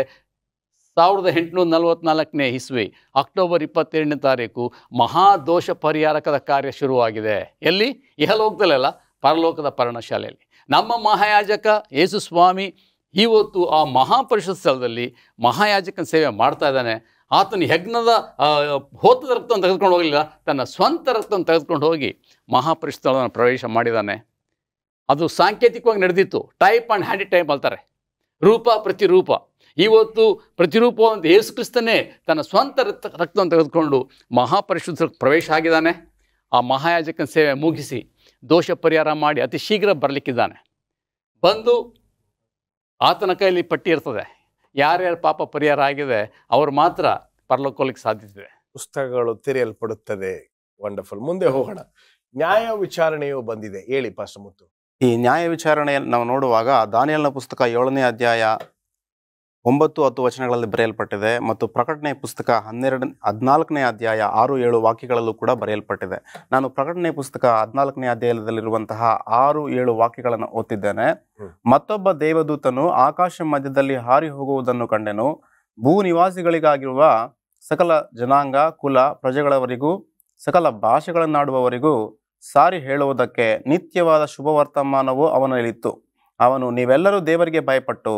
1844ನೇ ಇಸ್ವಿ ಅಕ್ಟೋಬರ್ 22ನೇ ತಾರೀಕು ಮಹಾದೋಷ ಪರಿಹಾರಕದ ಕಾರ್ಯ ಶುರುವಾಗಿದೆ. ಎಲ್ಲಿ? ಇಹಲೋಕದಲ್ಲೆಲ್ಲ, ಪರಲೋಕದ ಪರ್ಣಶಾಲೆಯಲ್ಲಿ. ನಮ್ಮ ಮಹಾಯಾಜಕ ಯೇಸು ಸ್ವಾಮಿ ಇವತ್ತು ಆ ಮಹಾಪರಿಷತ್ ಸ್ಥಳದಲ್ಲಿ ಮಹಾಯಾಜಕನ ಸೇವೆ ಮಾಡ್ತಾ ಇದ್ದಾನೆ. ಆತನ ಯಜ್ಞದ ಹೋತದ ರಕ್ತವನ್ನು ತೆಗೆದುಕೊಂಡು ಹೋಗಲಿಲ್ಲ, ತನ್ನ ಸ್ವಂತ ರಕ್ತವನ್ನು ತೆಗೆದುಕೊಂಡು ಹೋಗಿ ಮಹಾಪರಿಷತ್ ಸ್ಥಳವನ್ನು ಪ್ರವೇಶ ಮಾಡಿದ್ದಾನೆ. ಅದು ಸಾಂಕೇತಿಕವಾಗಿ ನಡೆದಿತ್ತು. ಟೈಪ್ ಆ್ಯಂಡ್ ಹ್ಯಾಂಡಿ ಟೈಪ್ ಅಂತಾರೆ, ರೂಪ ಪ್ರತಿರೂಪ. ಇವತ್ತು ಪ್ರತಿರೂಪವಂತ ಯೇಸು ಕ್ರಿಸ್ತನೇ ತನ್ನ ಸ್ವಂತ ರಕ್ತವನ್ನು ತೆಗೆದುಕೊಂಡು ಮಹಾಪರಿಶುದ್ಧ ಪ್ರವೇಶ ಆಗಿದ್ದಾನೆ. ಆ ಮಹಾಯಾಜಕನ ಸೇವೆ ಮುಗಿಸಿ ದೋಷ ಪರಿಹಾರ ಮಾಡಿ ಅತಿ ಶೀಘ್ರ ಬರಲಿಕ್ಕಿದ್ದಾನೆ. ಬಂದು ಆತನ ಕೈಯಲ್ಲಿ ಪಟ್ಟಿ ಇರ್ತದೆ, ಯಾರ್ಯಾರ ಪಾಪ ಪರಿಹಾರ ಆಗಿದೆ ಅವರು ಮಾತ್ರ ಪರಲೋಕಕ್ಕೆ ಸಾಧ್ಯತೆ ಇದೆ. ಪುಸ್ತಕಗಳು ತೆರೆಯಲ್ಪಡುತ್ತದೆ. ವಂಡರ್ಫುಲ್. ಮುಂದೆ ಹೋಗೋಣ. ನ್ಯಾಯ ವಿಚಾರಣೆಯು ಬಂದಿದೆ, ಹೇಳಿ ಪಾಸ್ಟರ್ ಮುತ್ತು. ಈ ನ್ಯಾಯ ವಿಚಾರಣೆಯನ್ನು ನಾವು ನೋಡುವಾಗ ದಾನಿಯೇಲನ ಪುಸ್ತಕ 7ನೇ ಅಧ್ಯಾಯ 9-10 ವಚನಗಳಲ್ಲಿ ಬರೆಯಲ್ಪಟ್ಟಿದೆ, ಮತ್ತು ಪ್ರಕಟಣೆ ಪುಸ್ತಕ 14ನೇ ಅಧ್ಯಾಯ 6-7 ವಾಕ್ಯಗಳಲ್ಲೂ ಕೂಡ ಬರೆಯಲ್ಪಟ್ಟಿದೆ. ನಾನು ಪ್ರಕಟಣೆ ಪುಸ್ತಕ 14ನೇ ಅಧ್ಯಾಯದಲ್ಲಿರುವಂತಹ 6-7 ವಾಕ್ಯಗಳನ್ನು ಓದ್ತಿದ್ದೇನೆ. ಮತ್ತೊಬ್ಬ ದೇವದೂತನು ಆಕಾಶ ಮಧ್ಯದಲ್ಲಿ ಹಾರಿ ಹೋಗುವುದನ್ನು ಕಂಡೆನು. ಭೂ ನಿವಾಸಿಗಳಿಗಾಗಿರುವ ಸಕಲ ಜನಾಂಗ, ಕುಲ, ಪ್ರಜೆಗಳವರಿಗೂ ಸಕಲ ಭಾಷೆಗಳನ್ನಾಡುವವರಿಗೂ ಸಾರಿ ಹೇಳುವುದಕ್ಕೆ ನಿತ್ಯವಾದ ಶುಭವರ್ತಮಾನವು ಅವನಲ್ಲಿತ್ತು. ಅವನು, ನೀವೆಲ್ಲರೂ ದೇವರಿಗೆ ಭಯಪಟ್ಟು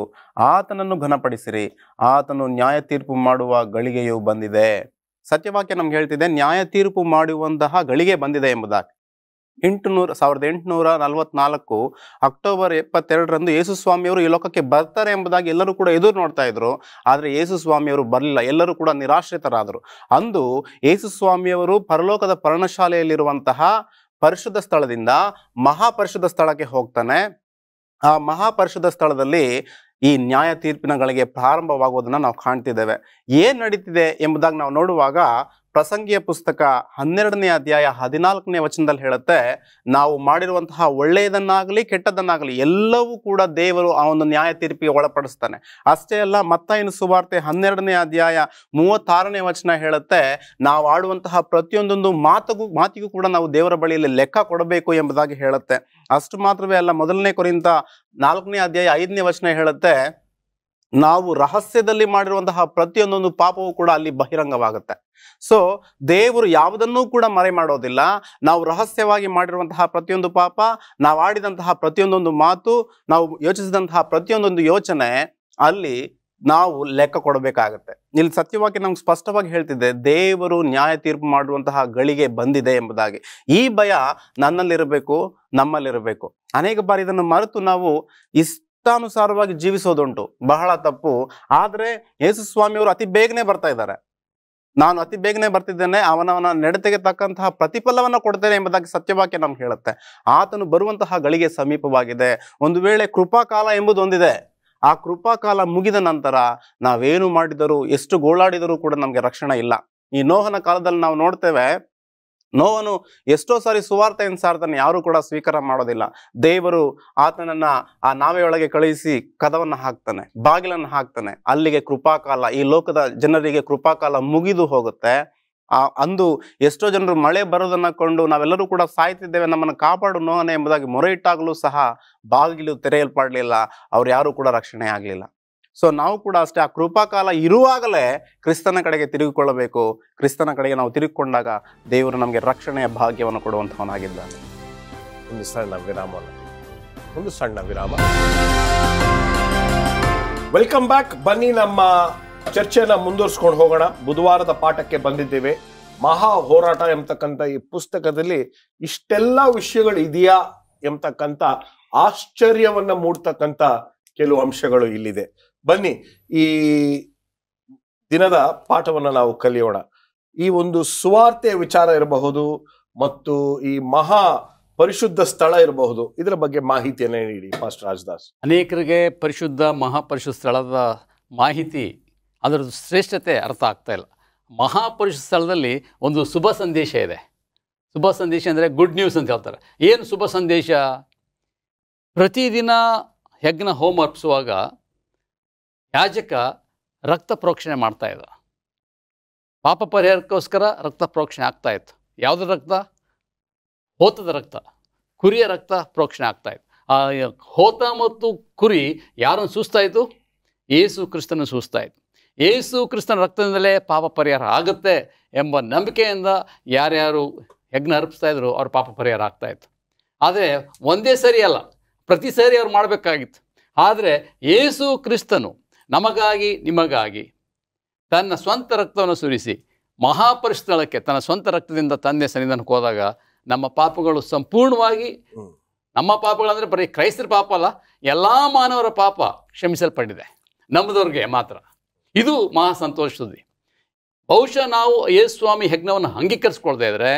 ಆತನನ್ನು ಘನಪಡಿಸಿರಿ, ಆತನು ನ್ಯಾಯ ತೀರ್ಪು ಮಾಡುವ ಗಳಿಗೆಯು ಬಂದಿದೆ. ಸತ್ಯವಾಕ್ಯ ನಮ್ಗೆ ಹೇಳ್ತಿದೆ, ನ್ಯಾಯ ತೀರ್ಪು ಮಾಡುವಂತಹ ಗಳಿಗೆ ಬಂದಿದೆ ಎಂಬುದಾಗಿ. 1844 ಅಕ್ಟೋಬರ್ 22ರಂದು ಯೇಸು ಸ್ವಾಮಿಯವರು ಈ ಲೋಕಕ್ಕೆ ಬರ್ತಾರೆ ಎಂಬುದಾಗಿ ಎಲ್ಲರೂ ಕೂಡ ಎದುರು ನೋಡ್ತಾ ಇದ್ರು. ಆದರೆ ಯೇಸು ಸ್ವಾಮಿಯವರು ಬರಲಿಲ್ಲ, ಎಲ್ಲರೂ ಕೂಡ ನಿರಾಶ್ರಿತರಾದರು. ಅಂದು ಯೇಸು ಸ್ವಾಮಿಯವರು ಪರಲೋಕದ ಪರ್ಣಶಾಲೆಯಲ್ಲಿರುವಂತಹ ಪರಿಶುದ್ಧ ಸ್ಥಳದಿಂದ ಮಹಾಪರಿಶುದ್ಧ ಸ್ಥಳಕ್ಕೆ ಹೋಗ್ತಾನೆ. ಆ ಮಹಾಪರಿಶುದ್ಧ ಸ್ಥಳದಲ್ಲಿ ಈ ನ್ಯಾಯ ತೀರ್ಪಿನ ಗಳಿಗೆ ಪ್ರಾರಂಭವಾಗುವುದನ್ನು ನಾವು ಕಾಣ್ತಿದ್ದೇವೆ. ಏನ್ ನಡೀತಿದೆ ಎಂಬುದಾಗಿ ನಾವು ನೋಡುವಾಗ ಪ್ರಸಂಗಿಯ ಪುಸ್ತಕ 12ನೇ ಅಧ್ಯಾಯ 14ನೇ ವಚನದಲ್ಲಿ ಹೇಳುತ್ತೆ, ನಾವು ಮಾಡಿರುವಂತಹ ಒಳ್ಳೆಯದನ್ನಾಗಲಿ ಕೆಟ್ಟದನ್ನಾಗಲಿ ಎಲ್ಲವೂ ಕೂಡ ದೇವರು ಆ ಒಂದು ನ್ಯಾಯ ತೀರ್ಪಿಗೆ ಒಳಪಡಿಸ್ತಾನೆ. ಅಷ್ಟೇ ಅಲ್ಲ, ಮತ್ತಾಯನ ಸುವಾರ್ತೆ 12ನೇ ಅಧ್ಯಾಯ 36ನೇ ವಚನ ಹೇಳುತ್ತೆ, ನಾವು ಆಡುವಂತಹ ಪ್ರತಿಯೊಂದೊಂದು ಮಾತಿಗೂ ಕೂಡ ನಾವು ದೇವರ ಬಳಿಯಲ್ಲಿ ಲೆಕ್ಕ ಕೊಡಬೇಕು ಎಂಬುದಾಗಿ ಹೇಳುತ್ತೆ. ಅಷ್ಟು ಮಾತ್ರವೇ ಅಲ್ಲ, 1 ಕೊರಿಂಥ 4ನೇ ಅಧ್ಯಾಯ 5ನೇ ವಚನ ಹೇಳುತ್ತೆ, ನಾವು ರಹಸ್ಯದಲ್ಲಿ ಮಾಡಿರುವಂತಹ ಪ್ರತಿಯೊಂದೊಂದು ಪಾಪವೂ ಕೂಡ ಅಲ್ಲಿ ಬಹಿರಂಗವಾಗುತ್ತೆ. ಸೊ ದೇವರು ಯಾವುದನ್ನೂ ಕೂಡ ಮರೆ ಮಾಡೋದಿಲ್ಲ. ನಾವು ರಹಸ್ಯವಾಗಿ ಮಾಡಿರುವಂತಹ ಪ್ರತಿಯೊಂದು ಪಾಪ, ನಾವು ಆಡಿದಂತಹ ಪ್ರತಿಯೊಂದೊಂದು ಮಾತು, ನಾವು ಯೋಚಿಸಿದಂತಹ ಪ್ರತಿಯೊಂದೊಂದು ಯೋಚನೆ ಅಲ್ಲಿ ನಾವು ಲೆಕ್ಕ ಕೊಡಬೇಕಾಗತ್ತೆ. ಇಲ್ಲಿ ಸತ್ಯವಾಗಿ ನಮ್ಗೆ ಸ್ಪಷ್ಟವಾಗಿ ಹೇಳ್ತಿದ್ದೆ, ದೇವರು ನ್ಯಾಯ ತೀರ್ಪು ಮಾಡುವಂತಹ ಗಳಿಗೆ ಬಂದಿದೆ ಎಂಬುದಾಗಿ. ಈ ಭಯ ನನ್ನಲ್ಲಿರಬೇಕು, ನಮ್ಮಲ್ಲಿರಬೇಕು. ಅನೇಕ ಬಾರಿ ಇದನ್ನು ಮರೆತು ನಾವು ಇಷ್ಟಾನುಸಾರವಾಗಿ ಜೀವಿಸೋದುಂಟು, ಬಹಳ ತಪ್ಪು. ಆದ್ರೆ ಯೇಸು ಸ್ವಾಮಿಯವರು ಅತಿ ಬೇಗನೆ ಬರ್ತಾ ಇದ್ದಾರೆ. ನಾನು ಅತಿ ಬೇಗನೆ ಬರ್ತಿದ್ದೇನೆ, ಅವನವನ ನಡತೆಗೆ ತಕ್ಕಂತಹ ಪ್ರತಿಫಲವನ್ನ ಕೊಡ್ತೇನೆ ಎಂಬುದಾಗಿ ಸತ್ಯವಾಕ್ಯ ನಮ್ಗೆ ಹೇಳುತ್ತೆ. ಆತನು ಬರುವಂತಹ ಗಳಿಗೆ ಸಮೀಪವಾಗಿದೆ. ಒಂದು ವೇಳೆ ಕೃಪಾಕಾಲ ಎಂಬುದು ಒಂದಿದೆ. ಆ ಕೃಪಾಕಾಲ ಮುಗಿದ ನಂತರ ನಾವೇನು ಮಾಡಿದರೂ, ಎಷ್ಟು ಗೋಳಾಡಿದರೂ ಕೂಡ ನಮ್ಗೆ ರಕ್ಷಣೆ ಇಲ್ಲ. ಈ ನೋಹನ ಕಾಲದಲ್ಲಿ ನಾವು ನೋಡ್ತೇವೆ, ನೋವನು ಎಷ್ಟೋ ಸಾರಿ ಸುವಾರ್ತೆಯನ್ನು ಸಾರ್ತಾನೆ, ಯಾರು ಕೂಡ ಸ್ವೀಕಾರ ಮಾಡೋದಿಲ್ಲ. ದೇವರು ಆತನನ್ನ ಆ ನಾವೆಯೊಳಗೆ ಕಳುಹಿಸಿ ಕದವನ್ನ ಹಾಕ್ತಾನೆ, ಬಾಗಿಲನ್ನು ಹಾಕ್ತಾನೆ. ಅಲ್ಲಿಗೆ ಕೃಪಾಕಾಲ, ಈ ಲೋಕದ ಜನರಿಗೆ ಕೃಪಾಕಾಲ ಮುಗಿದು ಹೋಗುತ್ತೆ. ಅಂದು ಎಷ್ಟೋ ಜನರು ಮಳೆ ಬರೋದನ್ನ ಕೊಂಡು ನಾವೆಲ್ಲರೂ ಕೂಡ ಸಾಯ್ತಿದ್ದೇವೆ, ನಮ್ಮನ್ನು ಕಾಪಾಡು ನೋವನೆ ಎಂಬುದಾಗಿ ಮೊರೆ ಇಟ್ಟಾಗಲೂ ಸಹ ಬಾಗಿಲು ತೆರೆಯಲ್ಪಡಲಿಲ್ಲ, ಅವ್ರು ಯಾರು ಕೂಡ ರಕ್ಷಣೆ ಆಗಲಿಲ್ಲ. ಸೊ ನಾವು ಕೂಡ ಅಷ್ಟೇ, ಆ ಕೃಪಾಕಾಲ ಇರುವಾಗಲೇ ಕ್ರಿಸ್ತನ ಕಡೆಗೆ ತಿರುಗಿಕೊಳ್ಳಬೇಕು. ಕ್ರಿಸ್ತನ ಕಡೆಗೆ ನಾವು ತಿರುಗಿಕೊಂಡಾಗ ದೇವರು ನಮಗೆ ರಕ್ಷಣೆಯ ಭಾಗ್ಯವನ್ನು ಕೊಡುವಂಥವನಾಗಿದ್ದಾನೆ. ಒಂದು ಸಣ್ಣ ವಿರಾಮ. Welcome back. ಬನ್ನಿ ನಮ್ಮ ಚರ್ಚೆನ ಮುಂದುವರಿಸ್ಕೊಂಡು ಹೋಗೋಣ. ಬುಧವಾರದ ಪಾಠಕ್ಕೆ ಬಂದಿದ್ದೇವೆ. ಮಹಾ ಹೋರಾಟ ಎಂಬತಕ್ಕಂಥ ಈ ಪುಸ್ತಕದಲ್ಲಿ ಇಷ್ಟೆಲ್ಲ ವಿಷಯಗಳು ಇದೆಯಾ ಎಂಬತಕ್ಕಂಥ ಆಶ್ಚರ್ಯವನ್ನ ಮೂಡ್ತಕ್ಕಂಥ ಕೆಲವು ಅಂಶಗಳು ಇಲ್ಲಿದೆ. ಬನ್ನಿ ಈ ದಿನದ ಪಾಠವನ್ನ ನಾವು ಕಲಿಯೋಣ. ಈ ಒಂದು ಸುವಾರ್ತೆಯ ವಿಚಾರ ಇರಬಹುದು ಮತ್ತು ಈ ಮಹಾ ಪರಿಶುದ್ಧ ಸ್ಥಳ ಇರಬಹುದು, ಇದರ ಬಗ್ಗೆ ಮಾಹಿತಿಯನ್ನ ನೀಡಿ ಪಾಸ್ಟರ್ ರಾಜದಾಸ್. ಅನೇಕರಿಗೆ ಪರಿಶುದ್ಧ ಮಹಾಪರಿಶುದ್ಧ ಸ್ಥಳದ ಮಾಹಿತಿ, ಅದರ ಶ್ರೇಷ್ಠತೆ ಅರ್ಥ ಆಗ್ತಾ ಇಲ್ಲ. ಮಹಾಪರಿಶುದ್ಧ ಸ್ಥಳದಲ್ಲಿ ಒಂದು ಶುಭ ಸಂದೇಶ ಇದೆ. ಶುಭ ಸಂದೇಶ ಅಂದರೆ ಗುಡ್ ನ್ಯೂಸ್ ಅಂತ ಹೇಳ್ತಾರೆ. ಏನು ಶುಭ ಸಂದೇಶ? ಪ್ರತಿದಿನ ಯಜ್ಞ ಹೋಮ ಅರ್ಪಿಸುವಾಗ ಯಾಜಕ ರಕ್ತ ಪ್ರೋಕ್ಷಣೆ ಮಾಡ್ತಾ ಇದ್ದ. ಪಾಪ ಪರಿಹಾರಕ್ಕೋಸ್ಕರ ರಕ್ತ ಪ್ರೋಕ್ಷಣೆ ಆಗ್ತಾ ಇತ್ತು. ಯಾವುದ್ರ ರಕ್ತ? ಹೋತದ ರಕ್ತ, ಕುರಿಯ ರಕ್ತ ಪ್ರೋಕ್ಷಣೆ ಆಗ್ತಾ ಇತ್ತು. ಆ ಹೋತ ಮತ್ತು ಕುರಿ ಯಾರನ್ನು ಸೂಸ್ತಾಯಿತು? ಯೇಸು ಕ್ರಿಸ್ತನ ಸೂಸ್ತಾಯಿತು. ಯೇಸು ಕ್ರಿಸ್ತನ ರಕ್ತದಿಂದಲೇ ಪಾಪ ಪರಿಹಾರ ಆಗುತ್ತೆ ಎಂಬ ನಂಬಿಕೆಯಿಂದ ಯಾರ್ಯಾರು ಯಜ್ಞ ಅರ್ಪಿಸ್ತಾ ಇದ್ರು ಅವ್ರ ಪಾಪ ಪರಿಹಾರ ಆಗ್ತಾಯಿತ್ತು. ಆದರೆ ಒಂದೇ ಸರಿ ಅಲ್ಲ, ಪ್ರತಿ ಸಾರಿ ಅವ್ರು ಮಾಡಬೇಕಾಗಿತ್ತು. ಆದರೆ ಯೇಸು ಕ್ರಿಸ್ತನು ನಮಗಾಗಿ ನಿಮಗಾಗಿ ತನ್ನ ಸ್ವಂತ ರಕ್ತವನ್ನು ಸುರಿಸಿ ಮಹಾಪರಿಸ್ಥಳಕ್ಕೆ ತನ್ನ ಸ್ವಂತ ರಕ್ತದಿಂದ ತಂದೆ ಸನ್ನಿಧಾನಕ್ಕೆ ಹೋದಾಗ ನಮ್ಮ ಪಾಪಗಳು ಸಂಪೂರ್ಣವಾಗಿ, ನಮ್ಮ ಪಾಪಗಳಂದರೆ ಬರೀ ಕ್ರೈಸ್ತರ ಪಾಪ ಅಲ್ಲ, ಎಲ್ಲ ಮಾನವರ ಪಾಪ ಕ್ಷಮಿಸಲ್ಪಟ್ಟಿದೆ, ನಮ್ಮದವ್ರಿಗೆ ಮಾತ್ರ. ಇದು ಮಹಾ ಸಂತೋಷ ಸುದ್ದಿ. ಬಹುಶಃ ನಾವು ಯೇಸು ಸ್ವಾಮಿ ಯಜ್ಞವನ್ನು ಅಂಗೀಕರಿಸ್ಕೊಳ್ತಾ ಇದ್ದರೆ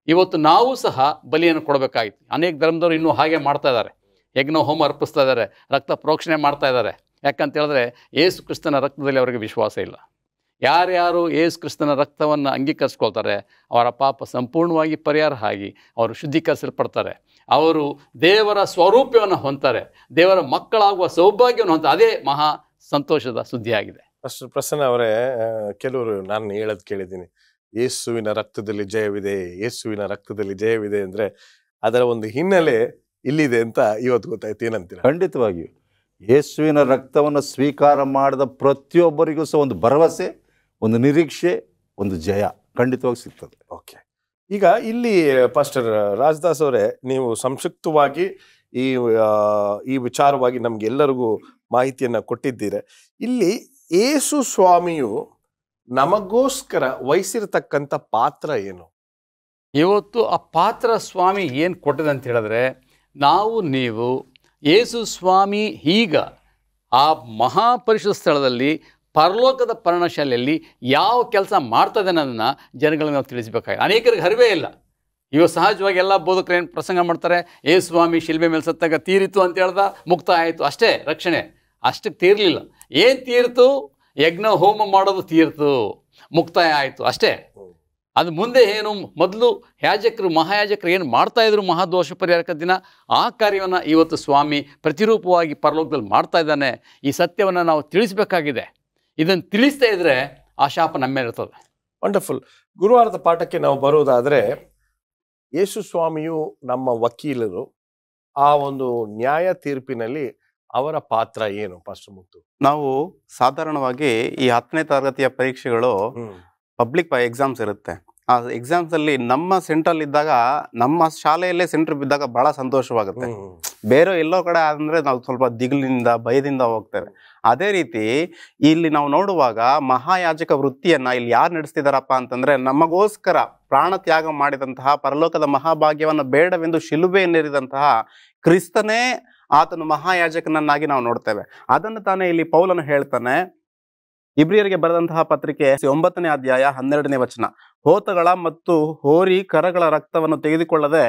ಇವತ್ತು ನಾವು ಸಹ ಬಲಿಯನ್ನು ಕೊಡಬೇಕಾಗಿತ್ತು. ಅನೇಕ ಧರ್ಮದವರು ಇನ್ನೂ ಹಾಗೆ ಮಾಡ್ತಾ ಇದ್ದಾರೆ, ಯಜ್ಞ ಹೋಮ ಅರ್ಪಿಸ್ತಾ ಇದ್ದಾರೆ, ರಕ್ತ ಪ್ರೋಕ್ಷಣೆ ಮಾಡ್ತಾ ಇದ್ದಾರೆ. ಯಾಕಂತ ಹೇಳಿದ್ರೆ ಯೇಸು ಕ್ರಿಸ್ತನ ರಕ್ತದಲ್ಲಿ ಅವರಿಗೆ ವಿಶ್ವಾಸ ಇಲ್ಲ. ಯಾರ್ಯಾರು ಯೇಸು ಕ್ರಿಸ್ತನ ರಕ್ತವನ್ನು ಅಂಗೀಕರಿಸ್ಕೊಳ್ತಾರೆ ಅವರ ಪಾಪ ಸಂಪೂರ್ಣವಾಗಿ ಪರಿಹಾರ ಆಗಿ ಅವರು ಶುದ್ಧೀಕರಿಸಲ್ಪಡ್ತಾರೆ. ಅವರು ದೇವರ ಸ್ವರೂಪವನ್ನು ಹೊಂತಾರೆ, ದೇವರ ಮಕ್ಕಳಾಗುವ ಸೌಭಾಗ್ಯವನ್ನು ಹೊಂತಾರೆ. ಅದೇ ಮಹಾ ಸಂತೋಷದ ಸುದ್ದಿಯಾಗಿದೆ. ಅಷ್ಟು ಪ್ರಸನ್ನ ಅವರೇ, ಕೆಲವರು ನಾನು ಹೇಳೋದು ಕೇಳಿದ್ದೀನಿ, ಯೇಸುವಿನ ರಕ್ತದಲ್ಲಿ ಜಯವಿದೆ, ಯೇಸುವಿನ ರಕ್ತದಲ್ಲಿ ಜಯವಿದೆ ಅಂದರೆ ಅದರ ಒಂದು ಹಿನ್ನೆಲೆ ಇಲ್ಲಿದೆ ಅಂತ ಇವತ್ತು ಗೊತ್ತಾಯ್ತು. ಏನಂತೀರ? ಖಂಡಿತವಾಗಿಯೂ ಯೇಸುವಿನ ರಕ್ತವನ್ನು ಸ್ವೀಕಾರ ಮಾಡಿದ ಪ್ರತಿಯೊಬ್ಬರಿಗೂ ಸಹ ಒಂದು ಭರವಸೆ, ಒಂದು ನಿರೀಕ್ಷೆ, ಒಂದು ಜಯ ಖಂಡಿತವಾಗಿ ಸಿಗ್ತದೆ. ಓಕೆ, ಈಗ ಇಲ್ಲಿ ಪಾಸ್ಟರ್ ರಾಜದಾಸ್ ಅವರೇ, ನೀವು ಸಂಕ್ಷಿಪ್ತವಾಗಿ ಈ ಈ ವಿಚಾರವಾಗಿ ನಮ್ಗೆಲ್ಲರಿಗೂ ಮಾಹಿತಿಯನ್ನ ಕೊಟ್ಟಿದ್ದೀರ. ಇಲ್ಲಿ ಯೇಸು ಸ್ವಾಮಿಯು ನಮಗೋಸ್ಕರ ವಹಿಸಿರ್ತಕ್ಕಂಥ ಪಾತ್ರ ಏನು? ಇವತ್ತು ಆ ಪಾತ್ರ ಸ್ವಾಮಿ ಏನು ಕೊಟ್ಟಿದೆ ಅಂತ ಹೇಳಿದ್ರೆ, ನೀವು ಯೇಸು ಸ್ವಾಮಿ ಈಗ ಆ ಮಹಾಪರಿಶುದ್ಧ ಸ್ಥಳದಲ್ಲಿ ಪರಲೋಕದ ಪರ್ಣಶಾಲೆಯಲ್ಲಿ ಯಾವ ಕೆಲಸ ಮಾಡ್ತದೆ ಅನ್ನೋದನ್ನು ಜನಗಳಿಗೆ ನಾವು ತಿಳಿಸಬೇಕಾಗಿದೆ. ಅನೇಕರಿಗೆ ಅರಿವೇ ಇಲ್ಲ. ಇವಾಗ ಸಹಜವಾಗಿ ಎಲ್ಲ ಬೋಧಕರು ಏನು ಪ್ರಸಂಗ ಮಾಡ್ತಾರೆ, ಯೇಸು ಸ್ವಾಮಿ ಶಿಲ್ಬೆ ಮೇಲೆ ಸತ್ತಾಗ ತೀರಿತು ಅಂತ ಹೇಳ್ದ, ಮುಕ್ತ ಆಯಿತು, ಅಷ್ಟೇ ರಕ್ಷಣೆ. ಅಷ್ಟಕ್ಕೆ ತೀರಲಿಲ್ಲ. ಏನು ತೀರ್ತು? ಯಜ್ಞ ಹೋಮ ಮಾಡೋದು ತೀರ್ತು, ಮುಕ್ತಾಯ ಆಯಿತು, ಅಷ್ಟೇ. ಅದು ಮುಂದೆ ಏನು, ಮೊದಲು ಯಾಜಕರು ಮಹಾಯಾಜಕರು ಏನು ಮಾಡ್ತಾಯಿದ್ರು ಮಹಾದೋಷ ಪರಿಹಾರಕ ದಿನ, ಆ ಕಾರ್ಯವನ್ನು ಇವತ್ತು ಸ್ವಾಮಿ ಪ್ರತಿರೂಪವಾಗಿ ಪರಲೋಕದಲ್ಲಿ ಮಾಡ್ತಾ ಇದ್ದಾನೆ. ಈ ಸತ್ಯವನ್ನು ನಾವು ತಿಳಿಸಬೇಕಾಗಿದೆ. ಇದನ್ನು ತಿಳಿಸ್ತಾ ಇದ್ದರೆ ಆ ಶಾಪ ನಮ್ಮ ಮೇಲೆ ಇರ್ತದೆ. ವಂಡರ್ಫುಲ್. ಗುರುವಾರದ ಪಾಠಕ್ಕೆ ನಾವು ಬರೋದಾದರೆ, ಯೇಸು ಸ್ವಾಮಿಯು ನಮ್ಮ ವಕೀಲರು. ಆ ಒಂದು ನ್ಯಾಯ ತೀರ್ಪಿನಲ್ಲಿ ಅವರ ಪಾತ್ರ ಏನು ಪಾಸ್ಟರ್ ಮುತ್ತು? ನಾವು ಸಾಧಾರಣವಾಗಿ ಈ 10ನೇ ತರಗತಿಯ ಪರೀಕ್ಷೆಗಳು ಪಬ್ಲಿಕ್ ಎಕ್ಸಾಮ್ಸ್ ಇರುತ್ತೆ. ಆ ಎಕ್ಸಾಮ್ಸಲ್ಲಿ ನಮ್ಮ ಸೆಂಟ್ರಲ್ ಇದ್ದಾಗ, ನಮ್ಮ ಶಾಲೆಯಲ್ಲೇ ಸೆಂಟ್ರ್ ಬಿದ್ದಾಗ ಬಹಳ ಸಂತೋಷವಾಗುತ್ತೆ. ಬೇರೆ ಎಲ್ಲೋ ಕಡೆ ಅಂದರೆ ನಾವು ಸ್ವಲ್ಪ ದಿಗಿಲಿನಿಂದ ಭಯದಿಂದ ಹೋಗ್ತೇವೆ. ಅದೇ ರೀತಿ ಇಲ್ಲಿ ನಾವು ನೋಡುವಾಗ ಮಹಾಯಾಜಕ ವೃತ್ತಿಯನ್ನು ಇಲ್ಲಿ ಯಾರು ನಡೆಸ್ತಿದಾರಪ್ಪ ಅಂತಂದರೆ, ನಮಗೋಸ್ಕರ ಪ್ರಾಣ ತ್ಯಾಗ ಮಾಡಿದಂತಹ, ಪರಲೋಕದ ಮಹಾಭಾಗ್ಯವನ್ನು ಬೇಡವೆಂದು ಶಿಲುಬೆಯನ್ನೇರಿದಂತಹ ಕ್ರಿಸ್ತನೇ ಆತನು ಮಹಾಯಾಜಕನನ್ನಾಗಿ ನಾವು ನೋಡ್ತೇವೆ. ಅದನ್ನು ತಾನೇ ಇಲ್ಲಿ ಪೌಲನು ಹೇಳ್ತಾನೆ. ಇಬ್ರಿಯರಿಗೆ ಬರೆದಂತಹ ಪತ್ರಿಕೆ 9ನೇ ಅಧ್ಯಾಯ 12ನೇ ವಚನ, ಹೋತಗಳ ಮತ್ತು ಹೋರಿ ಕರಗಳ ರಕ್ತವನ್ನು ತೆಗೆದುಕೊಳ್ಳದೆ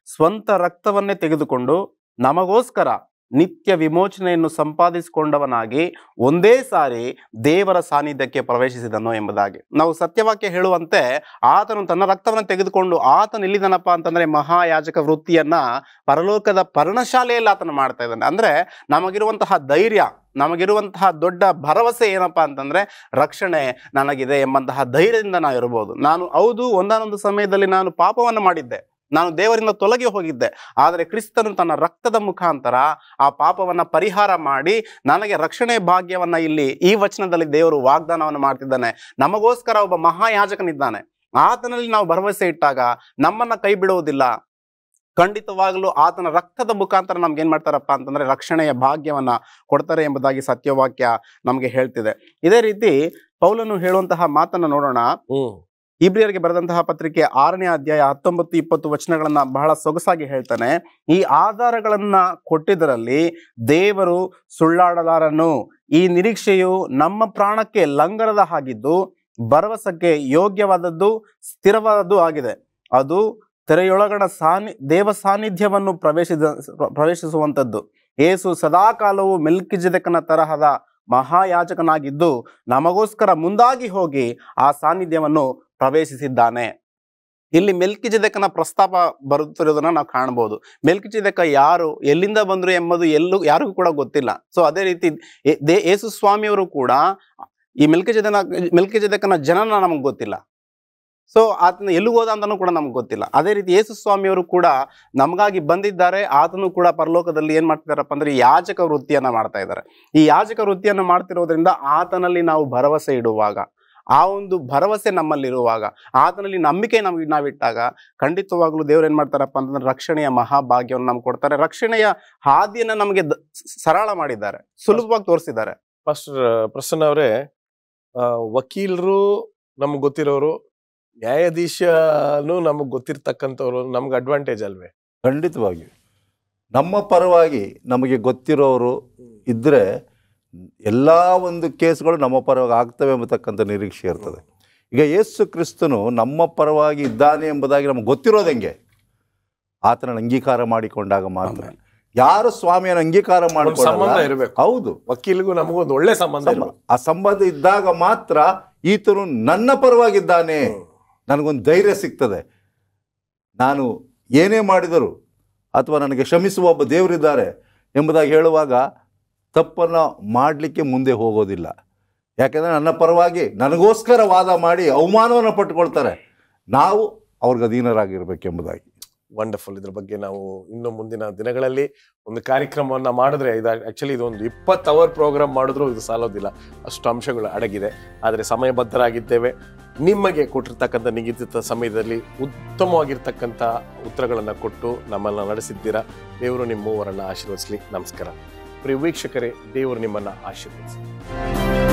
ಸ್ವಂತ ರಕ್ತವನ್ನೇ ತೆಗೆದುಕೊಂಡು ನಮಗೋಸ್ಕರ ನಿತ್ಯ ವಿಮೋಚನೆಯನ್ನು ಸಂಪಾದಿಸಿಕೊಂಡವನಾಗಿ ಒಂದೇ ಸಾರಿ ದೇವರ ಸಾನ್ನಿಧ್ಯಕ್ಕೆ ಪ್ರವೇಶಿಸಿದನು ಎಂಬುದಾಗಿ. ನಾವು ಸತ್ಯವಾಕ್ಯ ಹೇಳುವಂತೆ ಆತನು ತನ್ನ ರಕ್ತವನ್ನು ತೆಗೆದುಕೊಂಡು ಆತನು ಎಲ್ಲಿದನಪ್ಪ ಅಂತಂದ್ರೆ ಮಹಾಯಾಜಕ ವೃತ್ತಿಯನ್ನ ಪರಲೋಕದ ಪರ್ಣಶಾಲೆಯಲ್ಲಿ ಆತನು ಮಾಡ್ತಾ ಇದ್ದಾನೆ. ಅಂದ್ರೆ ನಮಗಿರುವಂತಹ ಧೈರ್ಯ, ನಮಗಿರುವಂತಹ ದೊಡ್ಡ ಭರವಸೆ ಏನಪ್ಪಾ ಅಂತಂದ್ರೆ ರಕ್ಷಣೆ ನನಗಿದೆ ಎಂಬಂತಹ ಧೈರ್ಯದಿಂದ ನಾವು ಇರಬಹುದು. ಹೌದು, ಒಂದಾನೊಂದು ಸಮಯದಲ್ಲಿ ನಾನು ಪಾಪವನ್ನು ಮಾಡಿದ್ದೆ, ನಾನು ದೇವರಿಂದ ತೊಲಗಿ ಹೋಗಿದ್ದೆ. ಆದರೆ ಕ್ರಿಸ್ತನು ತನ್ನ ರಕ್ತದ ಮುಖಾಂತರ ಆ ಪಾಪವನ್ನ ಪರಿಹಾರ ಮಾಡಿ ನನಗೆ ರಕ್ಷಣೆ ಭಾಗ್ಯವನ್ನ ಇಲ್ಲಿ ಈ ವಚನದಲ್ಲಿ ದೇವರು ವಾಗ್ದಾನವನ್ನು ಮಾಡ್ತಿದ್ದಾನೆ. ನಮಗೋಸ್ಕರ ಒಬ್ಬ ಮಹಾಯಾಜಕನಿದ್ದಾನೆ. ಆತನಲ್ಲಿ ನಾವು ಭರವಸೆ ಇಟ್ಟಾಗ ನಮ್ಮನ್ನ ಕೈ ಬಿಡುವುದಿಲ್ಲ. ಖಂಡಿತವಾಗಲೂ ಆತನ ರಕ್ತದ ಮುಖಾಂತರ ನಮ್ಗೆ ಏನ್ ಮಾಡ್ತಾರಪ್ಪ ಅಂತಂದ್ರೆ ರಕ್ಷಣೆಯ ಭಾಗ್ಯವನ್ನ ಕೊಡ್ತಾರೆ ಎಂಬುದಾಗಿ ಸತ್ಯವಾಕ್ಯ ನಮ್ಗೆ ಹೇಳ್ತಿದೆ. ಇದೇ ರೀತಿ ಪೌಲನು ಹೇಳುವಂತಹ ಮಾತನ್ನ ನೋಡೋಣ. ಇಬ್ರಿಯರಿಗೆ ಬರೆದಂತಹ ಪತ್ರಿಕೆ 6ನೇ ಅಧ್ಯಾಯ 19-20 ವಚನಗಳನ್ನ ಬಹಳ ಸೊಗಸಾಗಿ ಹೇಳ್ತಾನೆ. ಈ ಆಧಾರಗಳನ್ನ ಕೊಟ್ಟಿದ್ದರಲ್ಲಿ ದೇವರು ಸುಳ್ಳಾಡಲಾರನು. ಈ ನಿರೀಕ್ಷೆಯು ನಮ್ಮ ಪ್ರಾಣಕ್ಕೆ ಲಂಗರದ ಹಾಗಿದ್ದು ಭರವಸಕ್ಕೆ ಯೋಗ್ಯವಾದದ್ದು ಸ್ಥಿರವಾದದ್ದು ಆಗಿದೆ. ಅದು ತೆರೆಯೊಳಗಣ ದೇವ ಸಾನ್ನಿಧ್ಯವನ್ನು ಪ್ರವೇಶಿಸುವಂಥದ್ದು. ಯೇಸು ಸದಾಕಾಲವು ಮೆಲ್ಕಿಜೆದೆಕನ ತರಹದ ಮಹಾಯಾಜಕನಾಗಿದ್ದು ನಮಗೋಸ್ಕರ ಮುಂದಾಗಿ ಹೋಗಿ ಆ ಸಾನ್ನಿಧ್ಯವನ್ನು ಪ್ರವೇಶಿಸಿದ್ದಾನೆ. ಇಲ್ಲಿ ಮೆಲ್ಕಿಜೆದೆಕನ ಪ್ರಸ್ತಾಪ ಬರುತ್ತಿರೋದನ್ನ ನಾವು ಕಾಣಬಹುದು. ಮೆಲ್ಕಿಜೆದೆಕ ಯಾರು, ಎಲ್ಲಿಂದ ಬಂದ್ರು ಎಂಬುದು ಯಾರಿಗೂ ಕೂಡ ಗೊತ್ತಿಲ್ಲ. ಸೊ ಅದೇ ರೀತಿ ಯೇಸು ಸ್ವಾಮಿಯವರು ಕೂಡ ಈ ಮೆಲ್ಕಿಜೆದೆಕನ ಜನನ ನಮಗೆ ಗೊತ್ತಿಲ್ಲ. ಸೊ ಆತನ ಎಲ್ಲಿಗೆ ಹೋದ ಅಂತನೂ ಕೂಡ ನಮ್ಗೆ ಗೊತ್ತಿಲ್ಲ. ಅದೇ ರೀತಿ ಯೇಸು ಸ್ವಾಮಿಯವರು ಕೂಡ ನಮಗಾಗಿ ಬಂದಿದ್ದಾರೆ. ಆತನು ಕೂಡ ಪರಲೋಕದಲ್ಲಿ ಏನ್ ಮಾಡ್ತಿದಾರಪ್ಪ ಅಂದ್ರೆ ಯಾಜಕ ವೃತ್ತಿಯನ್ನ ಮಾಡ್ತಾ ಇದ್ದಾರೆ. ಈ ಯಾಜಕ ವೃತ್ತಿಯನ್ನ ಮಾಡ್ತಿರೋದ್ರಿಂದ ಆತನಲ್ಲಿ ನಾವು ಭರವಸೆ ಇಡುವಾಗ, ಆ ಒಂದು ಭರವಸೆ ನಮ್ಮಲ್ಲಿರುವಾಗ, ಆತನಲ್ಲಿ ನಂಬಿಕೆ ನಾವಿಟ್ಟಾಗ ಖಂಡಿತವಾಗ್ಲೂ ದೇವ್ರು ಏನ್ ಮಾಡ್ತಾರಪ್ಪ ಅಂತಂದ್ರೆ ರಕ್ಷಣೆಯ ಮಹಾಭಾಗ್ಯವನ್ನು ನಮ್ಗೆ ಕೊಡ್ತಾರೆ. ರಕ್ಷಣೆಯ ಹಾದಿಯನ್ನ ನಮಗೆ ಸರಳ ಮಾಡಿದ್ದಾರೆ, ಸುಲಭವಾಗಿ ತೋರಿಸಿದ್ದಾರೆ. ಪ್ರಸನ್ನ ಅವರೇ, ವಕೀಲರು ನಮ್ಗೆ ಗೊತ್ತಿರೋರು, ನ್ಯಾಯಾಧೀಶನು ನಮಗೆ ಗೊತ್ತಿರ್ತಕ್ಕಂಥವ್ರು ನಮ್ಗೆ ಅಡ್ವಾಂಟೇಜ್ ಅಲ್ವೇ? ಖಂಡಿತವಾಗಿಯೂ ನಮ್ಮ ಪರವಾಗಿ ನಮಗೆ ಗೊತ್ತಿರೋರು ಇದ್ದರೆ ಎಲ್ಲ ಒಂದು ಕೇಸ್ಗಳು ನಮ್ಮ ಪರವಾಗಿ ಆಗ್ತವೆ ಎಂಬತಕ್ಕಂಥ ನಿರೀಕ್ಷೆ ಇರ್ತದೆ. ಈಗ ಯೇಸು ಕ್ರಿಸ್ತನು ನಮ್ಮ ಪರವಾಗಿ ಇದ್ದಾನೆ ಎಂಬುದಾಗಿ ನಮಗೆ ಗೊತ್ತಿರೋದು ಹೆಂಗೆ? ಆತನ ಅಂಗೀಕಾರ ಮಾಡಿಕೊಂಡಾಗ ಮಾತ್ರ. ಯಾರು ಸ್ವಾಮಿಯನ್ನು ಅಂಗೀಕಾರ ಸಂಬಂಧ ಇರಬೇಕು. ಹೌದು, ವಕೀಲಿಗೂ ನಮಗೂ ಒಂದು ಒಳ್ಳೆ ಸಂಬಂಧ. ಆ ಸಂಬಂಧ ಇದ್ದಾಗ ಮಾತ್ರ ಈತನು ನನ್ನ ಪರವಾಗಿದ್ದಾನೆ, ನನಗೊಂದು ಧೈರ್ಯ ಸಿಗ್ತದೆ. ನಾನು ಏನೇ ಮಾಡಿದರೂ ಅಥವಾ ನನಗೆ ಕ್ಷಮಿಸುವ ಒಬ್ಬ ದೇವರಿದ್ದಾರೆ ಎಂಬುದಾಗಿ ಹೇಳುವಾಗ ತಪ್ಪನ್ನು ಮಾಡಲಿಕ್ಕೆ ಮುಂದೆ ಹೋಗೋದಿಲ್ಲ. ಯಾಕೆಂದರೆ ನನ್ನ ಪರವಾಗಿ ನನಗೋಸ್ಕರ ವಾದ ಮಾಡಿ ಅವಮಾನವನ್ನು ಪಟ್ಟುಕೊಳ್ತಾರೆ. ನಾವು ಅವ್ರಿಗೆ ಅಧೀನರಾಗಿರ್ಬೇಕೆಂಬುದಾಗಿ. ವಂಡರ್ಫುಲ್. ಇದ್ರ ಬಗ್ಗೆ ನಾವು ಇನ್ನು ಮುಂದಿನ ದಿನಗಳಲ್ಲಿ ಒಂದು ಕಾರ್ಯಕ್ರಮವನ್ನ ಮಾಡಿದ್ರೆ, ಇದು ಆಕ್ಚುಲಿ ಇದೊಂದು 20 ಅವರ್ ಪ್ರೋಗ್ರಾಮ್ ಮಾಡಿದ್ರು ಇದು ಸಾಲೋದಿಲ್ಲ, ಅಷ್ಟು ಅಂಶಗಳು ಅಡಗಿದೆ. ಆದರೆ ಸಮಯಬದ್ಧರಾಗಿದ್ದೇವೆ. ನಿಮಗೆ ಕೊಟ್ಟಿರ್ತಕ್ಕಂಥ ನಿಗದಿತ ಸಮಯದಲ್ಲಿ ಉತ್ತಮವಾಗಿರ್ತಕ್ಕಂಥ ಉತ್ತರಗಳನ್ನು ಕೊಟ್ಟು ನಮ್ಮನ್ನು ನಡೆಸಿದ್ದೀರಾ. ದೇವರು ನಿಮ್ಮ ಮೂವರನ್ನು ಆಶೀರ್ವದಿಸಲಿ. ನಮಸ್ಕಾರ ಪ್ರಿಯ ವೀಕ್ಷಕರೇ, ದೇವರು ನಿಮ್ಮನ್ನು ಆಶೀರ್ವದಿಸಲಿ.